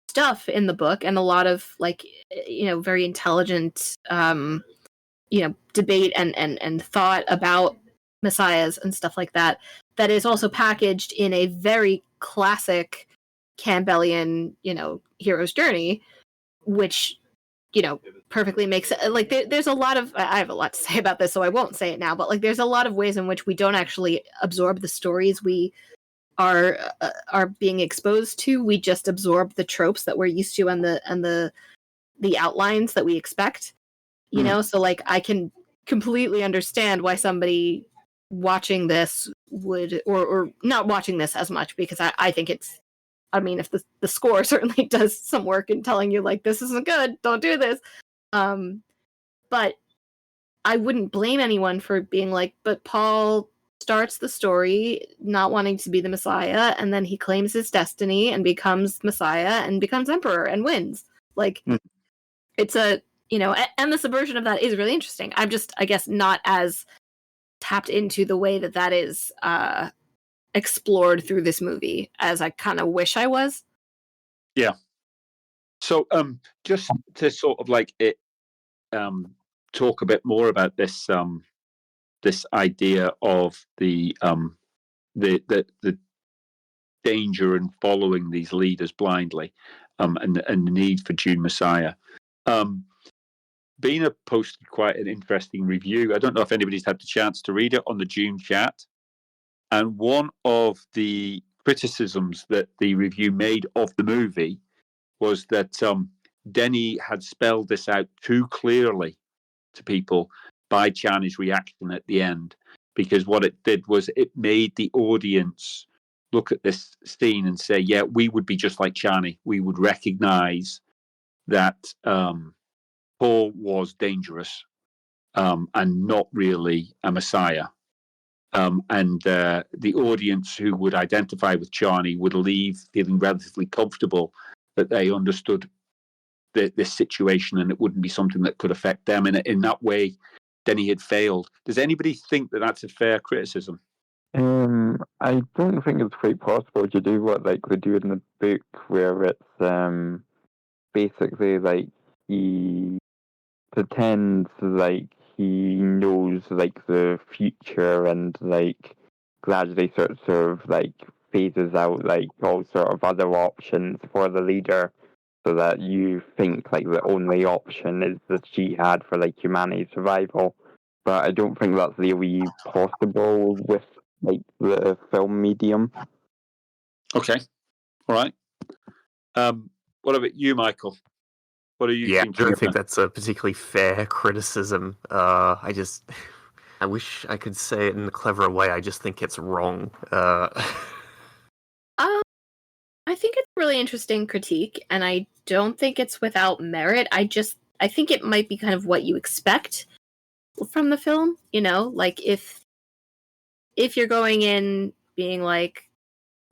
stuff in the book, and a lot of, like, very intelligent debate and thought about messiahs and stuff like that is also packaged in a very classic Campbellian hero's journey, which perfectly makes it. Like, there's a lot of, I have a lot to say about this, so I won't say it now, but, like, there's a lot of ways in which we don't actually absorb the stories we are being exposed to. We just absorb the tropes that we're used to and the outlines that we expect. So, like, I can completely understand why somebody watching this would, or not watching this as much, because I think it's, I mean, if the score certainly does some work in telling you, like, this isn't good, don't do this. But I wouldn't blame anyone for being like, but Paul starts the story not wanting to be the Messiah, and then he claims his destiny and becomes Messiah and becomes Emperor and wins. Like, it's a, and the subversion of that is really interesting. I'm just, I guess, not as tapped into the way that is explored through this movie as I kind of wish I was. Yeah. So just to sort of like it talk a bit more about this this idea of the danger in following these leaders blindly, and the need for Dune Messiah. Bina posted quite an interesting review. I don't know if anybody's had the chance to read it on the Dune chat. And one of the criticisms that the review made of the movie was that Denis had spelled this out too clearly to people by Chani's reaction at the end, because what it did was it made the audience look at this scene and say, yeah, we would be just like Chani. We would recognize that Paul was dangerous and not really a messiah. And the audience who would identify with Chani would leave feeling relatively comfortable that they understood this situation and it wouldn't be something that could affect them. And in that way, Denis had failed. Does anybody think that that's a fair criticism? I don't think it's quite possible to do what, like, they do in the book, where it's basically like he pretends like he knows, like, the future, and, like, gradually sort of like phases out, like, all sort of other options for the leader, so that you think, like, the only option is the Jihad for, like, humanity's survival. But I don't think that's really possible with, like, the film medium. Okay, all right. What about you, Michael? What are you thinking? I don't think that's a particularly fair criticism. I just I wish I could say it in a cleverer way. I just think it's wrong. I think it's a really interesting critique, and I don't think it's without merit. I think it might be kind of what you expect from the film. You know, like if you're going in being like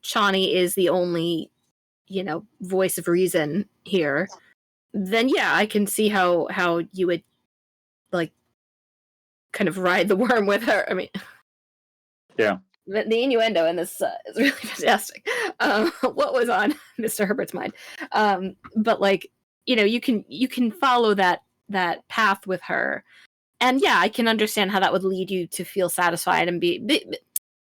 Chani is the only, voice of reason here, then yeah, I can see how you would like kind of ride the worm with her. I mean, Yeah. the innuendo in this is really fantastic. What was on Mr. Herbert's mind? But like, you can follow that path with her, and yeah, I can understand how that would lead you to feel satisfied and be.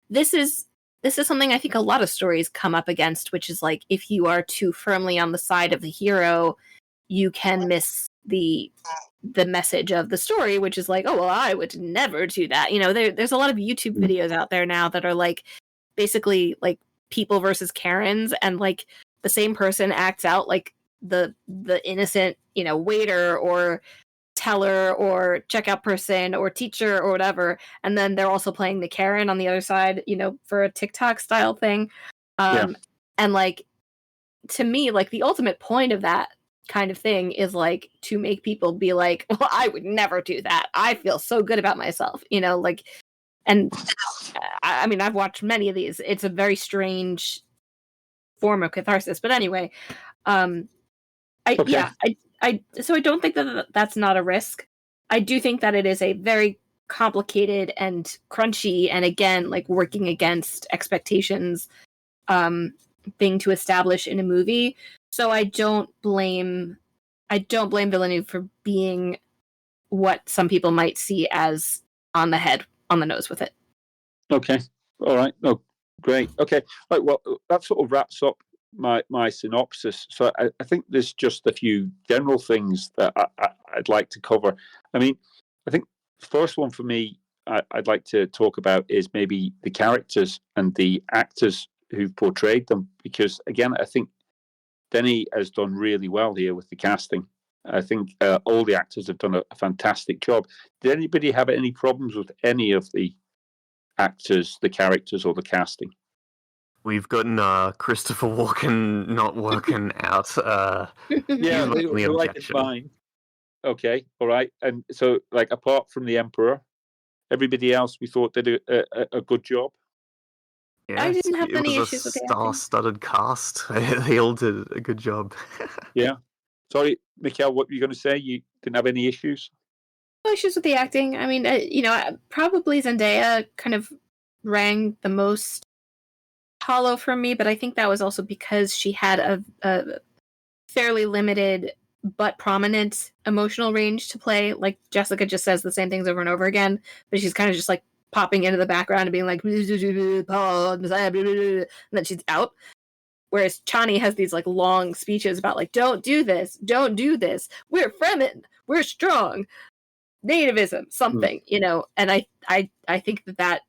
This is something I think a lot of stories come up against, which is like if you are too firmly on the side of the hero, you can miss the message of the story, which is like, oh well, I would never do that. There's a lot of YouTube videos out there now that are like basically like people versus Karens, and like the same person acts out like the innocent, waiter or teller or checkout person or teacher or whatever, and then they're also playing the Karen on the other side, for a TikTok style thing. And like, to me, like the ultimate point of that kind of thing is like to make people be like, well, I would never do that. I feel so good about myself, like, and I mean, I've watched many of these. It's a very strange form of catharsis, but anyway, so I don't think that that's not a risk. I do think that it is a very complicated and crunchy, and again, like working against expectations, thing to establish in a movie. So I don't blame Villeneuve for being what some people might see as on the nose with it. Okay. All right. Oh, great. Okay. Right. Well, that sort of wraps up my synopsis. So I think there's just a few general things that I'd like to cover. I mean, I think the first one for me I'd like to talk about is maybe the characters and the actors who've portrayed them, because again, I think Denis has done really well here with the casting. I think all the actors have done a fantastic job. Did anybody have any problems with any of the actors, the characters, or the casting? We've gotten Christopher Walken not working out. Yeah, the only like objection. mine. Okay, all right. And so, like, apart from the Emperor, everybody else we thought did a good job. Yeah, I didn't have it any was issues a with the acting. star-studded cast. They all did a good job. Yeah. Sorry, Michal, what were you going to say? You didn't have any issues? No issues with the acting. I mean, probably Zendaya kind of rang the most hollow for me, but I think that was also because she had a fairly limited but prominent emotional range to play. Like Jessica just says the same things over and over again, but she's kind of just like popping into the background and being like, and then she's out. Whereas Chani has these like long speeches about like, don't do this, we're Fremen, we're strong, nativism, something, and I think that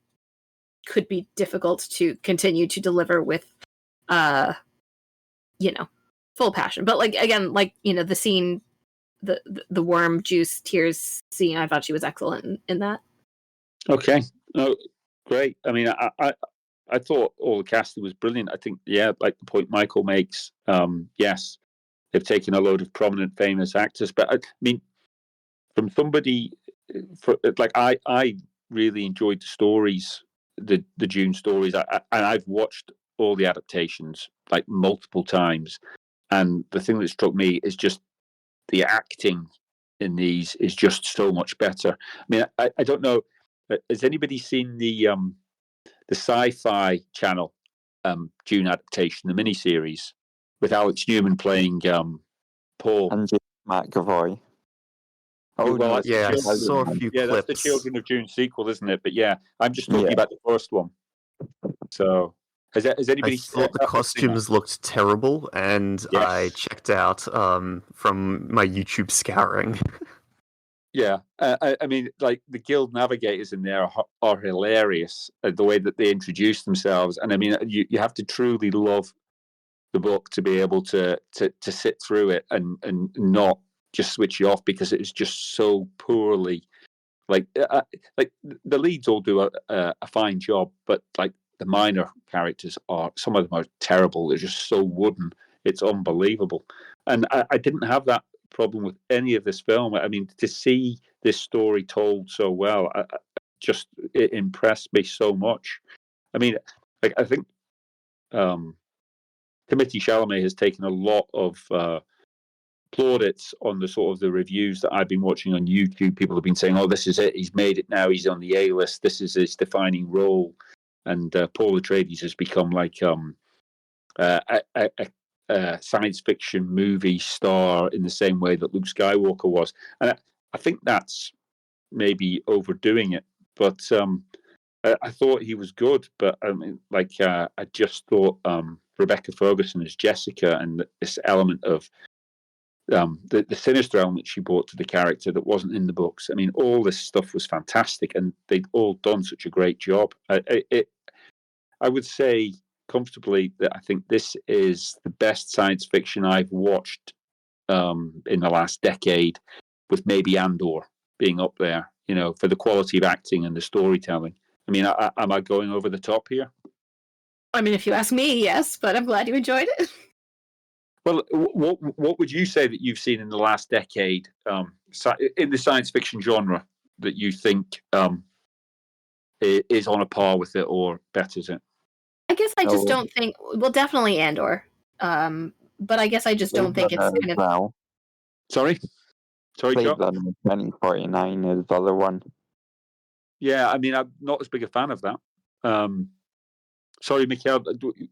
could be difficult to continue to deliver with full passion. But like, again, like, the scene, the worm juice tears scene, I thought she was excellent in that. Okay. No, great. I mean, I thought all the casting was brilliant. I think, yeah, like the point Michael makes, yes, they've taken a load of prominent, famous actors. But I mean, from somebody, I really enjoyed the stories, the Dune stories. And I've watched all the adaptations like multiple times. And the thing that struck me is just the acting in these is just so much better. I mean, I don't know. Has anybody seen the Sci-Fi Channel Dune adaptation, the miniseries with Alex Newman playing Paul And James McAvoy. Oh, well, no, that's Yeah, I the saw a few yeah, that's the clips. Children of Dune sequel, isn't it? But yeah, I'm just talking Yeah. about the first one. So, has I anybody thought the seen that? costumes looked terrible, and Yes. I checked out from my YouTube scouring. Yeah, I mean, like the guild navigators in there are hilarious. The way that they introduce themselves, and I mean, you have to truly love the book to be able to sit through it and not just switch you off, because it's just so poorly like the leads all do a fine job, but like the minor characters some of them are terrible. They're just so wooden. It's unbelievable. And I didn't have that problem with any of this film. I mean, to see this story told so well, it impressed me so much. I mean, like I think Timothée Chalamet has taken a lot of plaudits on the sort of the reviews that I've been watching on YouTube. People have been saying, "Oh, this is it. He's made it now. He's on the A list. This is his defining role." And Paul Atreides has become like a science fiction movie star in the same way that Luke Skywalker was. And I think that's maybe overdoing it. But I thought he was good. But I mean, like I just thought Rebecca Ferguson as Jessica and this element of the sinister element she brought to the character that wasn't in the books. I mean, all this stuff was fantastic, and they'd all done such a great job. I would say comfortably that I think this is the best science fiction I've watched in the last decade, with maybe Andor being up there, for the quality of acting and the storytelling. I mean, am I going over the top here? I mean, if you ask me, yes, but I'm glad you enjoyed it. Well, what would you say that you've seen in the last decade in the science fiction genre that you think is on a par with it or betters it? I guess I just don't think. Well, definitely Andor, but I guess I just don't think it's kind of. Well. Sorry, Blade Runner 2049 is the other one. Yeah, I mean, I'm not as big a fan of that. Sorry, Michal,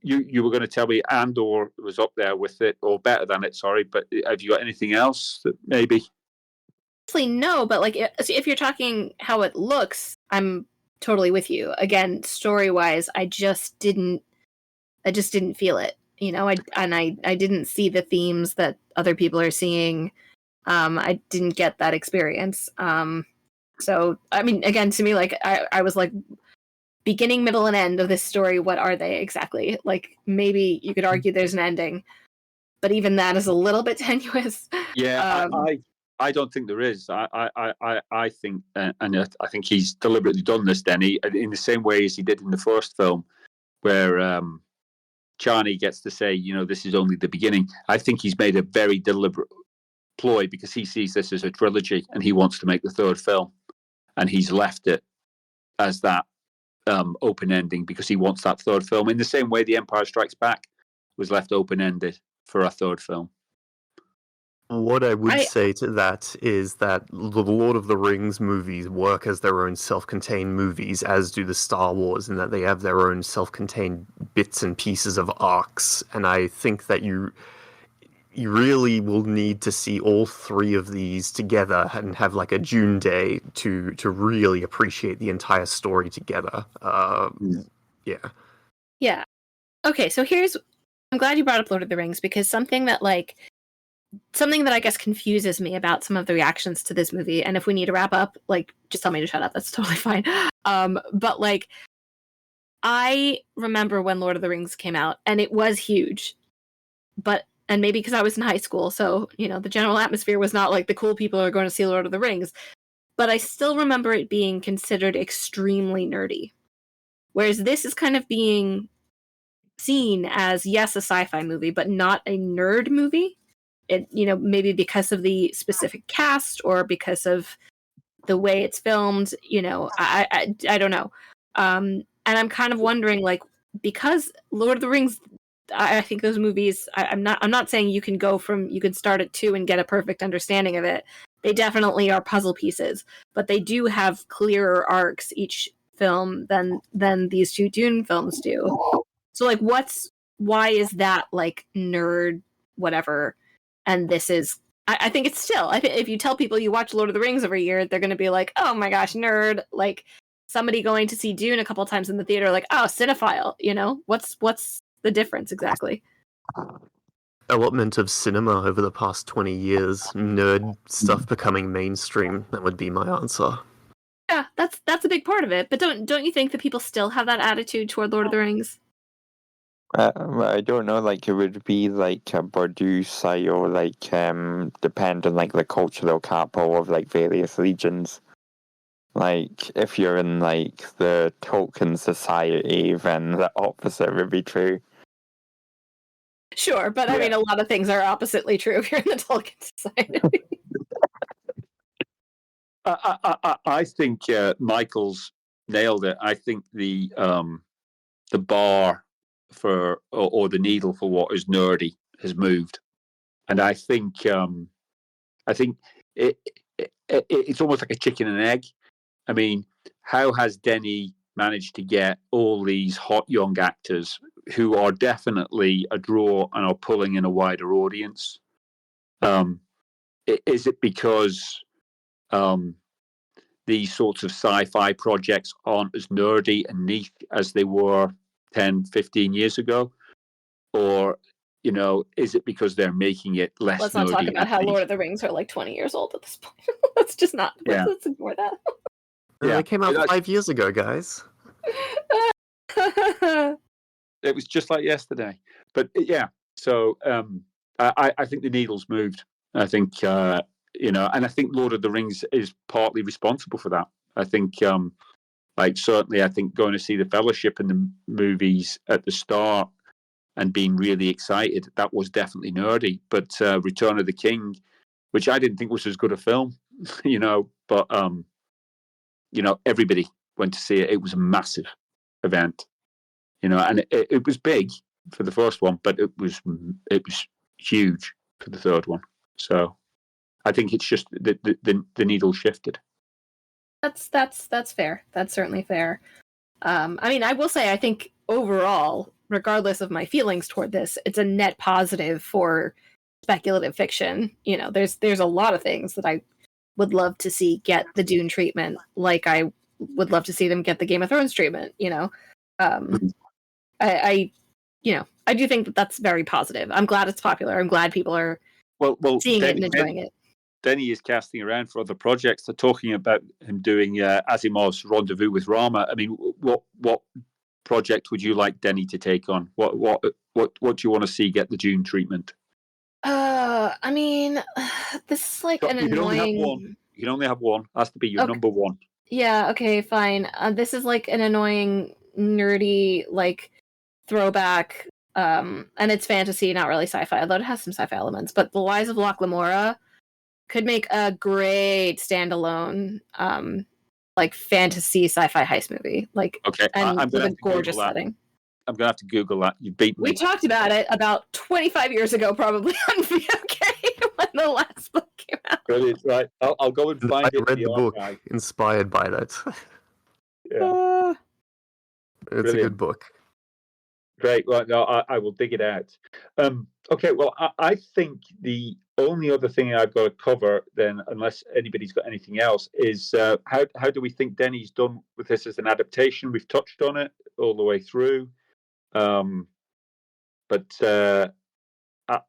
you were going to tell me Andor was up there with it, or better than it, sorry, but have you got anything else that maybe? Honestly, no, but like if you're talking how it looks, I'm totally with you. Again, story-wise, I just didn't feel it. I didn't see the themes that other people are seeing. I didn't get that experience. So, I mean, again, to me, like, I was like, beginning, middle, and end of this story, what are they exactly? Like, maybe you could argue there's an ending, but even that is a little bit tenuous. Yeah, I don't think there is. I think, and I think he's deliberately done this, Denny, in the same way as he did in the first film, where Chani gets to say, this is only the beginning. I think he's made a very deliberate ploy because he sees this as a trilogy and he wants to make the third film, and he's left it as that open ending because he wants that third film in the same way The Empire Strikes Back was left open ended for a third film. What I would say to that is that the Lord of the Rings movies work as their own self-contained movies, as do the Star Wars, in that they have their own self-contained bits and pieces of arcs. And I think that you really will need to see all three of these together and have like a Dune day to really appreciate the entire story together. Yeah. Okay, so I'm glad you brought up Lord of the Rings, because something that I guess confuses me about some of the reactions to this movie, and if we need to wrap up, like, just tell me to shut up, that's totally fine. But like, I remember when Lord of the Rings came out, and it was huge, and maybe because I was in high school, so, the general atmosphere was not like the cool people are going to see Lord of the Rings, but I still remember it being considered extremely nerdy. Whereas this is kind of being seen as, yes, a sci-fi movie, but not a nerd movie. It, maybe because of the specific cast or because of the way it's filmed, I don't know. And I'm kind of wondering, like, because Lord of the Rings, I think those movies, I'm not saying you can start at 2 and get a perfect understanding of it. They definitely are puzzle pieces, but they do have clearer arcs each film than these two Dune films do. So like, why is that like nerd whatever? And this is, I think it's still, if you tell people you watch Lord of the Rings every year, they're going to be like, oh my gosh, nerd. Like, somebody going to see Dune a couple times in the theater, like, oh, cinephile, what's the difference exactly? Development of cinema over the past 20 years, nerd stuff becoming mainstream. That would be my answer. Yeah, that's a big part of it. But don't you think that people still have that attitude toward Lord of the Rings? I don't know, like, it would be like a Bordeaux style, like, depend on like the cultural capital of like various regions. Like, if you're in, like, the Tolkien Society, then the opposite would be true. Sure, but I mean, a lot of things are oppositely true if you're in the Tolkien Society. I think Michael's nailed it. I think the bar for or the needle for what is nerdy has moved, and I think it's almost like a chicken and egg. I mean, how has Denis managed to get all these hot young actors who are definitely a draw and are pulling in a wider audience? Is it because these sorts of sci-fi projects aren't as nerdy and niche as they were 10, 15 years ago? Or, is it because they're making it less Let's nerdy? not talk about how Lord of the Rings are like 20 years old at this point. Let's just not. Yeah. Let's ignore that. It came out 5 years ago, guys. It was just like yesterday. But yeah, so I think the needle's moved. I think, and I think Lord of the Rings is partly responsible for that. I think, certainly, I think going to see the Fellowship in the movies at the start and being really excited, that was definitely nerdy. But Return of the King, which I didn't think was as good a film, but everybody went to see it. It was a massive event, and it was big for the first one, but it was huge for the third one. So I think it's just the needle shifted. That's fair. That's certainly fair. I mean, I will say, I think overall, regardless of my feelings toward this, it's a net positive for speculative fiction. There's a lot of things that I would love to see get the Dune treatment, like I would love to see them get the Game of Thrones treatment. I do think that that's very positive. I'm glad it's popular. I'm glad people are seeing it and enjoying it. Denis is casting around for other projects. They're talking about him doing Asimov's Rendezvous with Rama. I mean, what project would you like Denis to take on? What do you want to see get the Dune treatment? I mean, this is like an annoying. You can only have one. Has to be your number one. Yeah. Okay. Fine. This is like an annoying, nerdy, like throwback. And it's fantasy, not really sci-fi, although it has some sci-fi elements. But The Lies of Locke Lamora could make a great standalone, like fantasy sci-fi heist movie. Like, okay, and with a gorgeous setting. I'm gonna have to Google that. You beat me. We talked about it about 25 years ago, probably on VOK when the last book came out. Brilliant, right? I'll go and find it. I read the book inspired by that. Yeah, it's Brilliant. A good book. Great. Well, no, I will dig it out. Okay. Well, I think the only other thing I've got to cover then, unless anybody's got anything else, is how do we think Denis done with this as an adaptation? We've touched on it all the way through, but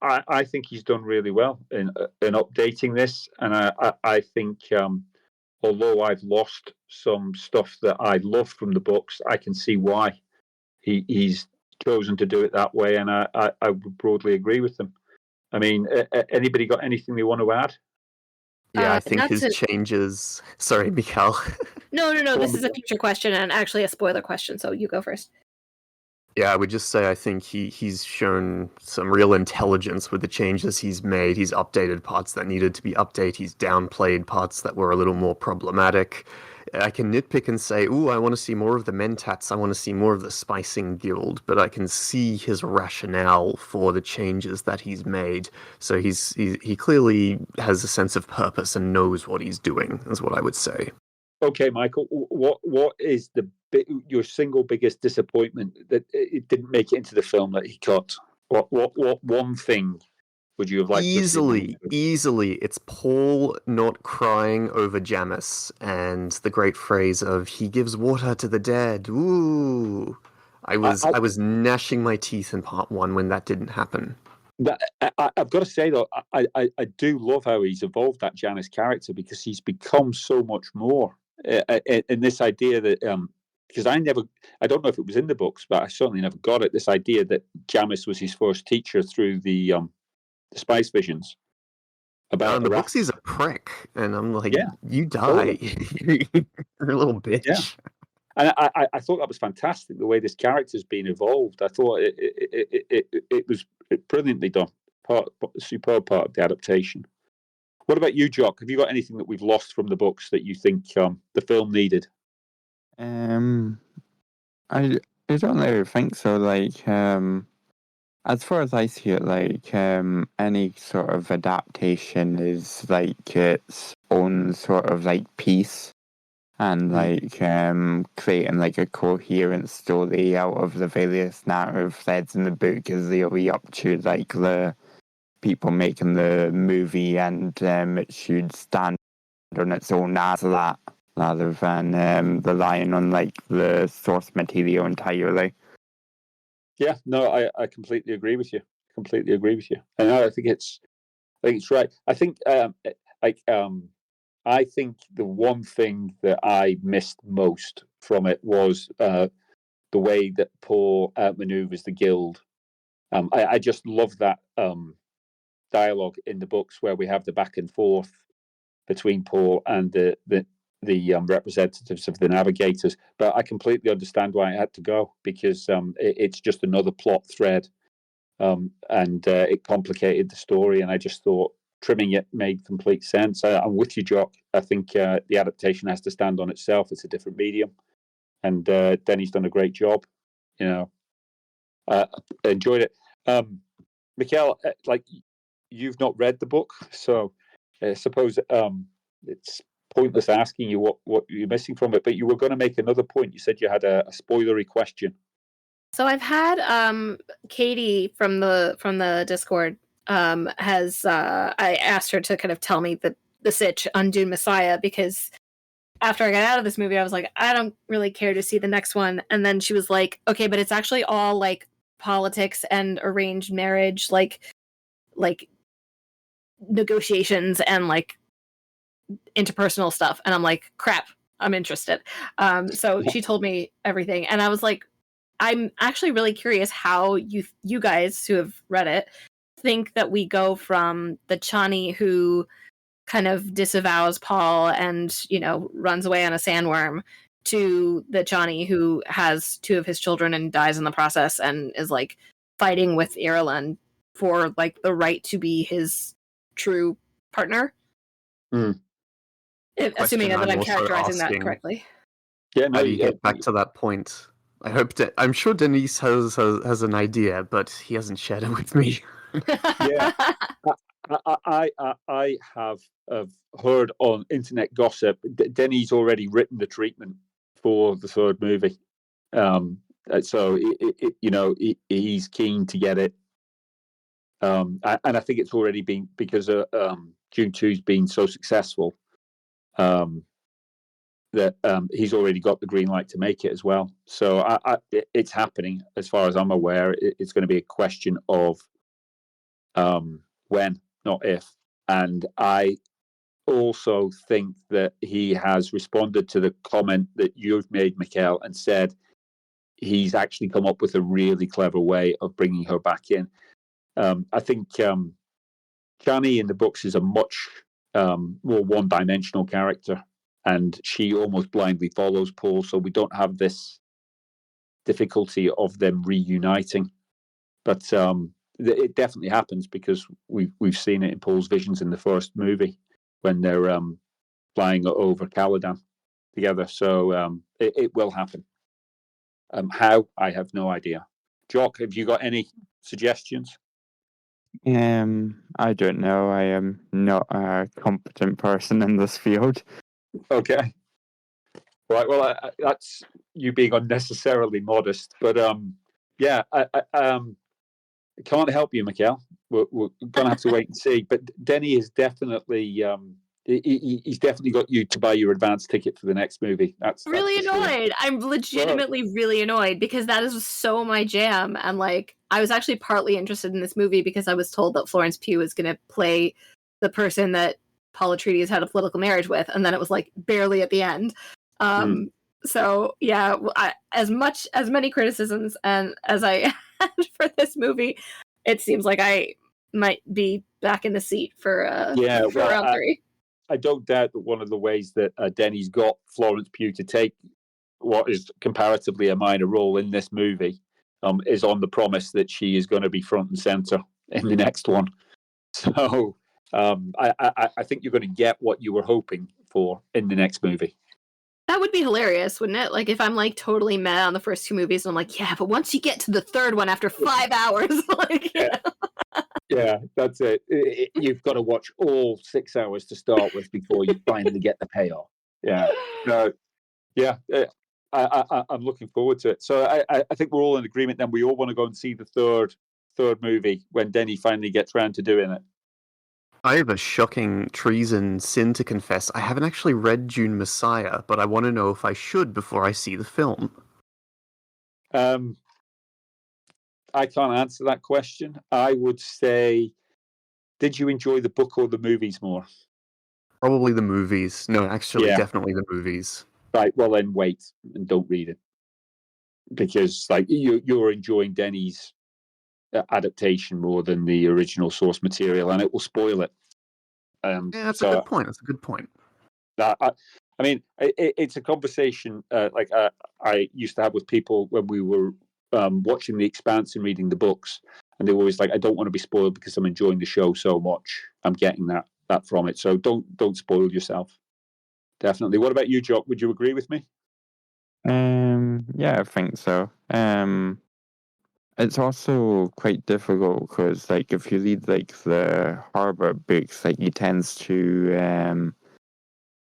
I think he's done really well in updating this, and I think although I've lost some stuff that I loved from the books, I can see why he's chosen to do it that way, and I would broadly agree with them. I mean, anybody got anything they want to add? Yeah, I think his changes. Sorry, Michal. No. This is a future question and actually a spoiler question, so you go first. Yeah, I would just say I think he's shown some real intelligence with the changes he's made. He's updated parts that needed to be updated. He's downplayed parts that were a little more problematic. I can nitpick and say, ooh, I want to see more of the Mentats. I want to see more of the Spicing Guild. But I can see his rationale for the changes that he's made. So he clearly has a sense of purpose and knows what he's doing, is what I would say. Okay, Michael, what is your single biggest disappointment that it didn't make it into the film that he cut? What one thing would you have liked? Easily, it's Paul not crying over Jamis and the great phrase of "he gives water to the dead." Ooh, I was gnashing my teeth in part one when that didn't happen. I've got to say though, I do love how he's evolved that Jamis character, because he's become so much more. In this idea that because I don't know if it was in the books, but I certainly never got it. This idea that Jamis was his first teacher through the Spice Visions, about In the books, he's a prick, and I'm like, Yeah, you die, you're a little bitch. Yeah. And I thought that was fantastic, the way this character's been evolved. I thought it was brilliantly done. Superb part of the adaptation. What about you, Jock? Have you got anything that we've lost from the books that you think the film needed? I don't really think so. Like, as far as I see it, like, any sort of adaptation is like its own sort of like piece, and like creating like a coherent story out of the various narrative threads in the book is really up to like the people making the movie, and it should stand on its own as that, rather than relying on like the source material entirely. Yeah, no, I completely agree with you. Completely agree with you. And I think it's right. I think I think the one thing that I missed most from it was the way that Paul outmaneuvers the guild. I just love that dialogue in the books where we have the back and forth between Paul and the representatives of the navigators. But I completely understand why it had to go, because it's just another plot thread, and it complicated the story. And I just thought trimming it made complete sense. I'm with you, Jock. I think the adaptation has to stand on itself. It's a different medium, and Denny's done a great job. You know, enjoyed it. Michal, like, you've not read the book, so I suppose it's pointless asking you what you're missing from it. But you were going to make another point. You said you had a spoilery question. So I've had Katie from the Discord has I asked her to kind of tell me the sitch on Dune Messiah, because after I got out of this movie, I was like, I don't really care to see the next one. And then she was like, okay, but it's actually all like politics and arranged marriage, like negotiations and like interpersonal stuff. And I'm like, crap, I'm interested. So she told me everything, and I was like, I'm actually really curious how you guys who have read it think that we go from the Chani who kind of disavows Paul and, you know, runs away on a sandworm, to the Chani who has two of his children and dies in the process and is like fighting with Irulan for like the right to be his true partner. Assuming that I'm characterizing that correctly. Yeah, no, how do you get back to that point? I hope I'm sure Denis has an idea, but he hasn't shared it with me. Yeah, I have heard on internet gossip Denis already written the treatment for the third movie, so he's keen to get it, and I think it's already been, because Dune 2's been so successful, that he's already got the green light to make it as well. So it's happening, as far as I'm aware. It's going to be a question of when, not if. And I also think that he has responded to the comment that you've made, Michal, and said he's actually come up with a really clever way of bringing her back in. I think Chani in the books is a much more one-dimensional character, and she almost blindly follows Paul, so we don't have this difficulty of them reuniting. But it definitely happens, because we've seen it in Paul's visions in the first movie when they're flying over Caladan together. So it will happen. How? I have no idea. Jock, have you got any suggestions? I don't know. I am not a competent person in this field. Okay. Right. Well, that's you being unnecessarily modest. But yeah, I can't help you, Michal. We're going to have to wait and see. But Denny is definitely he's definitely got you to buy your advance ticket for the next movie. That's really annoyed. Sure. I'm legitimately really annoyed, because that is so my jam. And like, I was actually partly interested in this movie because I was told that Florence Pugh was going to play the person that Paul Atreides had a political marriage with, and then it was like barely at the end. So yeah, as many criticisms and as I had for this movie, it seems like I might be back in the seat for round 3. I don't doubt that one of the ways that Denny's got Florence Pugh to take what is comparatively a minor role in this movie is on the promise that she is going to be front and center in the next one. So I think you're going to get what you were hoping for in the next movie. That would be hilarious, wouldn't it? Like if I'm like totally mad on the first 2 movies, and I'm like, yeah, but once you get to the third one after 5 hours, like, you know. Yeah, that's it. You've got to watch all 6 hours to start with before you finally get the payoff. Yeah, no, yeah. I'm looking forward to it. So I think we're all in agreement. Then we all want to go and see the third movie when Denny finally gets around to doing it. I have a shocking treason sin to confess. I haven't actually read Dune Messiah, but I want to know if I should before I see the film. I can't answer that question. I would say, did you enjoy the book or the movies more? Probably the movies. No, actually, definitely the movies. Right, well then wait and don't read it. Because like you're enjoying Denny's adaptation more than the original source material, and it will spoil it. Yeah, that's a good point. That's a good point. I mean, it's a conversation I used to have with people when we were watching The Expanse and reading the books, and they were always like, "I don't want to be spoiled because I'm enjoying the show so much. I'm getting that from it. So don't spoil yourself." Definitely. What about you, Jock? Would you agree with me? Yeah, I think so. It's also quite difficult because, like, if you read like the Herbert books, like he tends to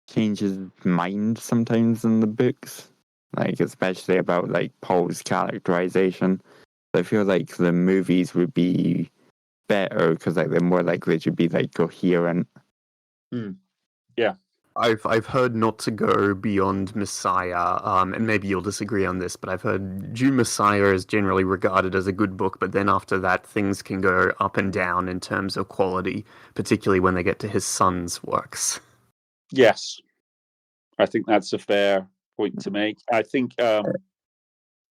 change his mind sometimes in the books, like especially about like Paul's characterization. I feel like the movies would be better because like they're more likely to be like coherent. Yeah. I've heard not to go beyond Messiah, and maybe you'll disagree on this, but I've heard Dune Messiah is generally regarded as a good book, but then after that, things can go up and down in terms of quality, particularly when they get to his son's works. Yes, I think that's a fair point to make. I think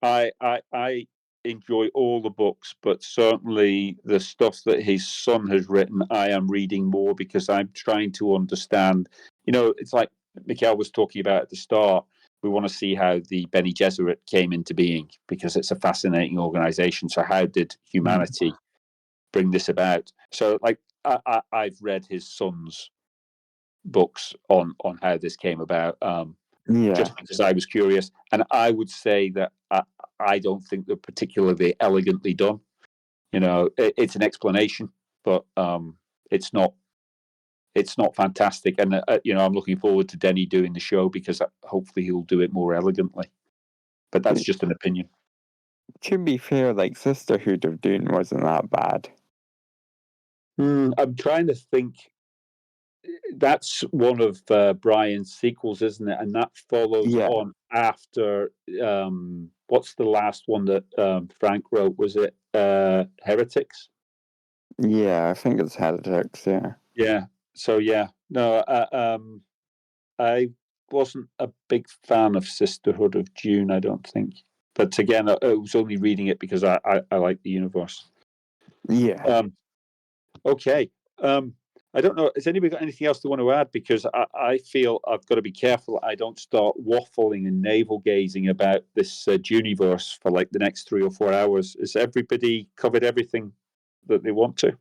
I enjoy all the books, but certainly the stuff that his son has written, I am reading more because I'm trying to understand. You know, it's like Michal was talking about at the start. We want to see how the Bene Gesserit came into being because it's a fascinating organization. So how did humanity bring this about? So like I've read his son's books on how this came about. Just because I was curious. And I would say that I don't think they're particularly elegantly done. You know, it's an explanation, but it's not fantastic. And, you know, I'm looking forward to Denny doing the show because hopefully he'll do it more elegantly. But that's just an opinion. To be fair, like Sisterhood of Dune wasn't that bad. I'm trying to think. That's one of Brian's sequels, isn't it? And that follows on after what's the last one that Frank wrote? Was it Heretics? Yeah, I think it's Heretics. Yeah. Yeah. So yeah, no, I wasn't a big fan of Sisterhood of Dune. I don't think, but again, I was only reading it because I like the universe. Yeah. Okay. I don't know. Has anybody got anything else they want to add? Because I feel I've got to be careful I don't start waffling and navel gazing about this Duniverse for like the next 3 or 4 hours. Has everybody covered everything that they want to?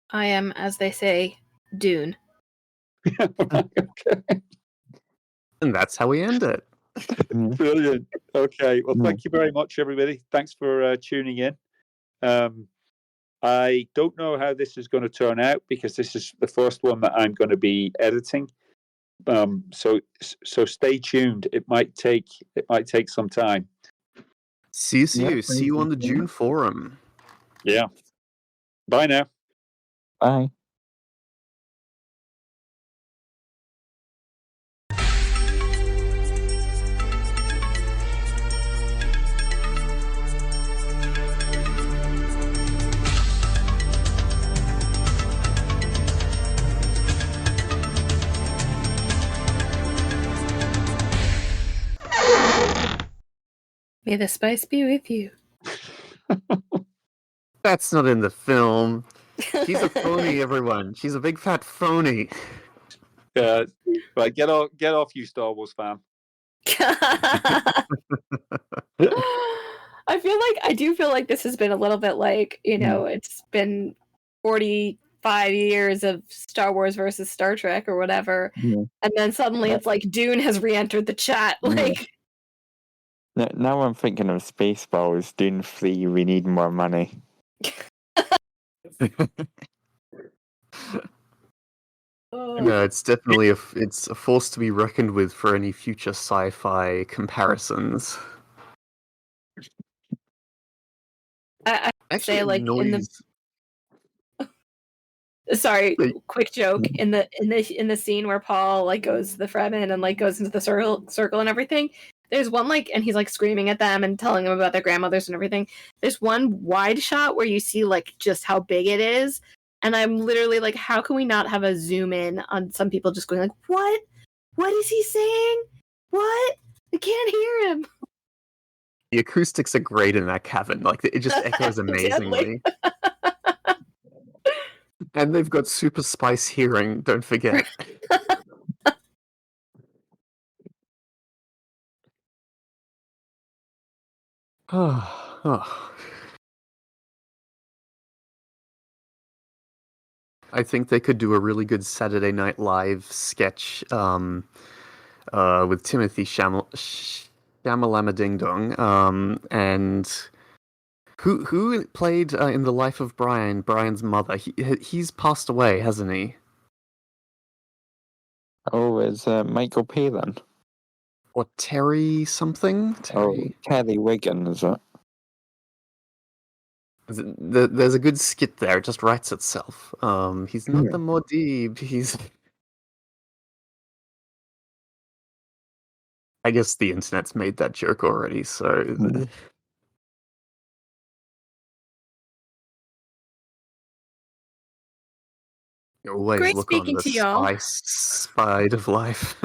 I am, as they say, Dune. Okay. And that's how we end it. Brilliant. Okay. Well, thank you very much, everybody. Thanks for tuning in. I don't know how this is going to turn out because this is the first one that I'm going to be editing. So stay tuned. It might take some time. See you on the Dune forum. Yeah. Bye now. Bye. May the spice be with you. That's not in the film. She's a phony, everyone. She's a big fat phony. Right, get off, you Star Wars fan. I do feel like this has been a little bit like, it's been 45 years of Star Wars versus Star Trek or whatever. And then suddenly it's like Dune has re-entered the chat. Like, now I'm thinking of Spaceballs, Dune 3, we need more money. No, it's definitely it's a force to be reckoned with for any future sci-fi comparisons. I Actually, say like noise. Sorry, quick joke in the scene where Paul like goes to the Fremen and like goes into the circle and everything. There's one like, and he's like screaming at them and telling them about their grandmothers and everything. There's one wide shot where you see like just how big it is, and I'm literally like, how can we not have a zoom in on some people just going like, what? What is he saying? What? I can't hear him. The acoustics are great in that cabin. Like it just echoes amazingly. And they've got super spice hearing, don't forget. I think they could do a really good Saturday Night Live sketch with Timothy Shamalama Ding Dong, and who played in the life of Brian's mother. He's passed away, hasn't he? Oh, it's Michael Palin. Or Terry something? Terry Wiggin, is it? There's a good skit there. It just writes itself. He's not the Muad'Dib. He's... I guess the internet's made that joke already, so... Always Great look on speaking the to y'all. spice side of life.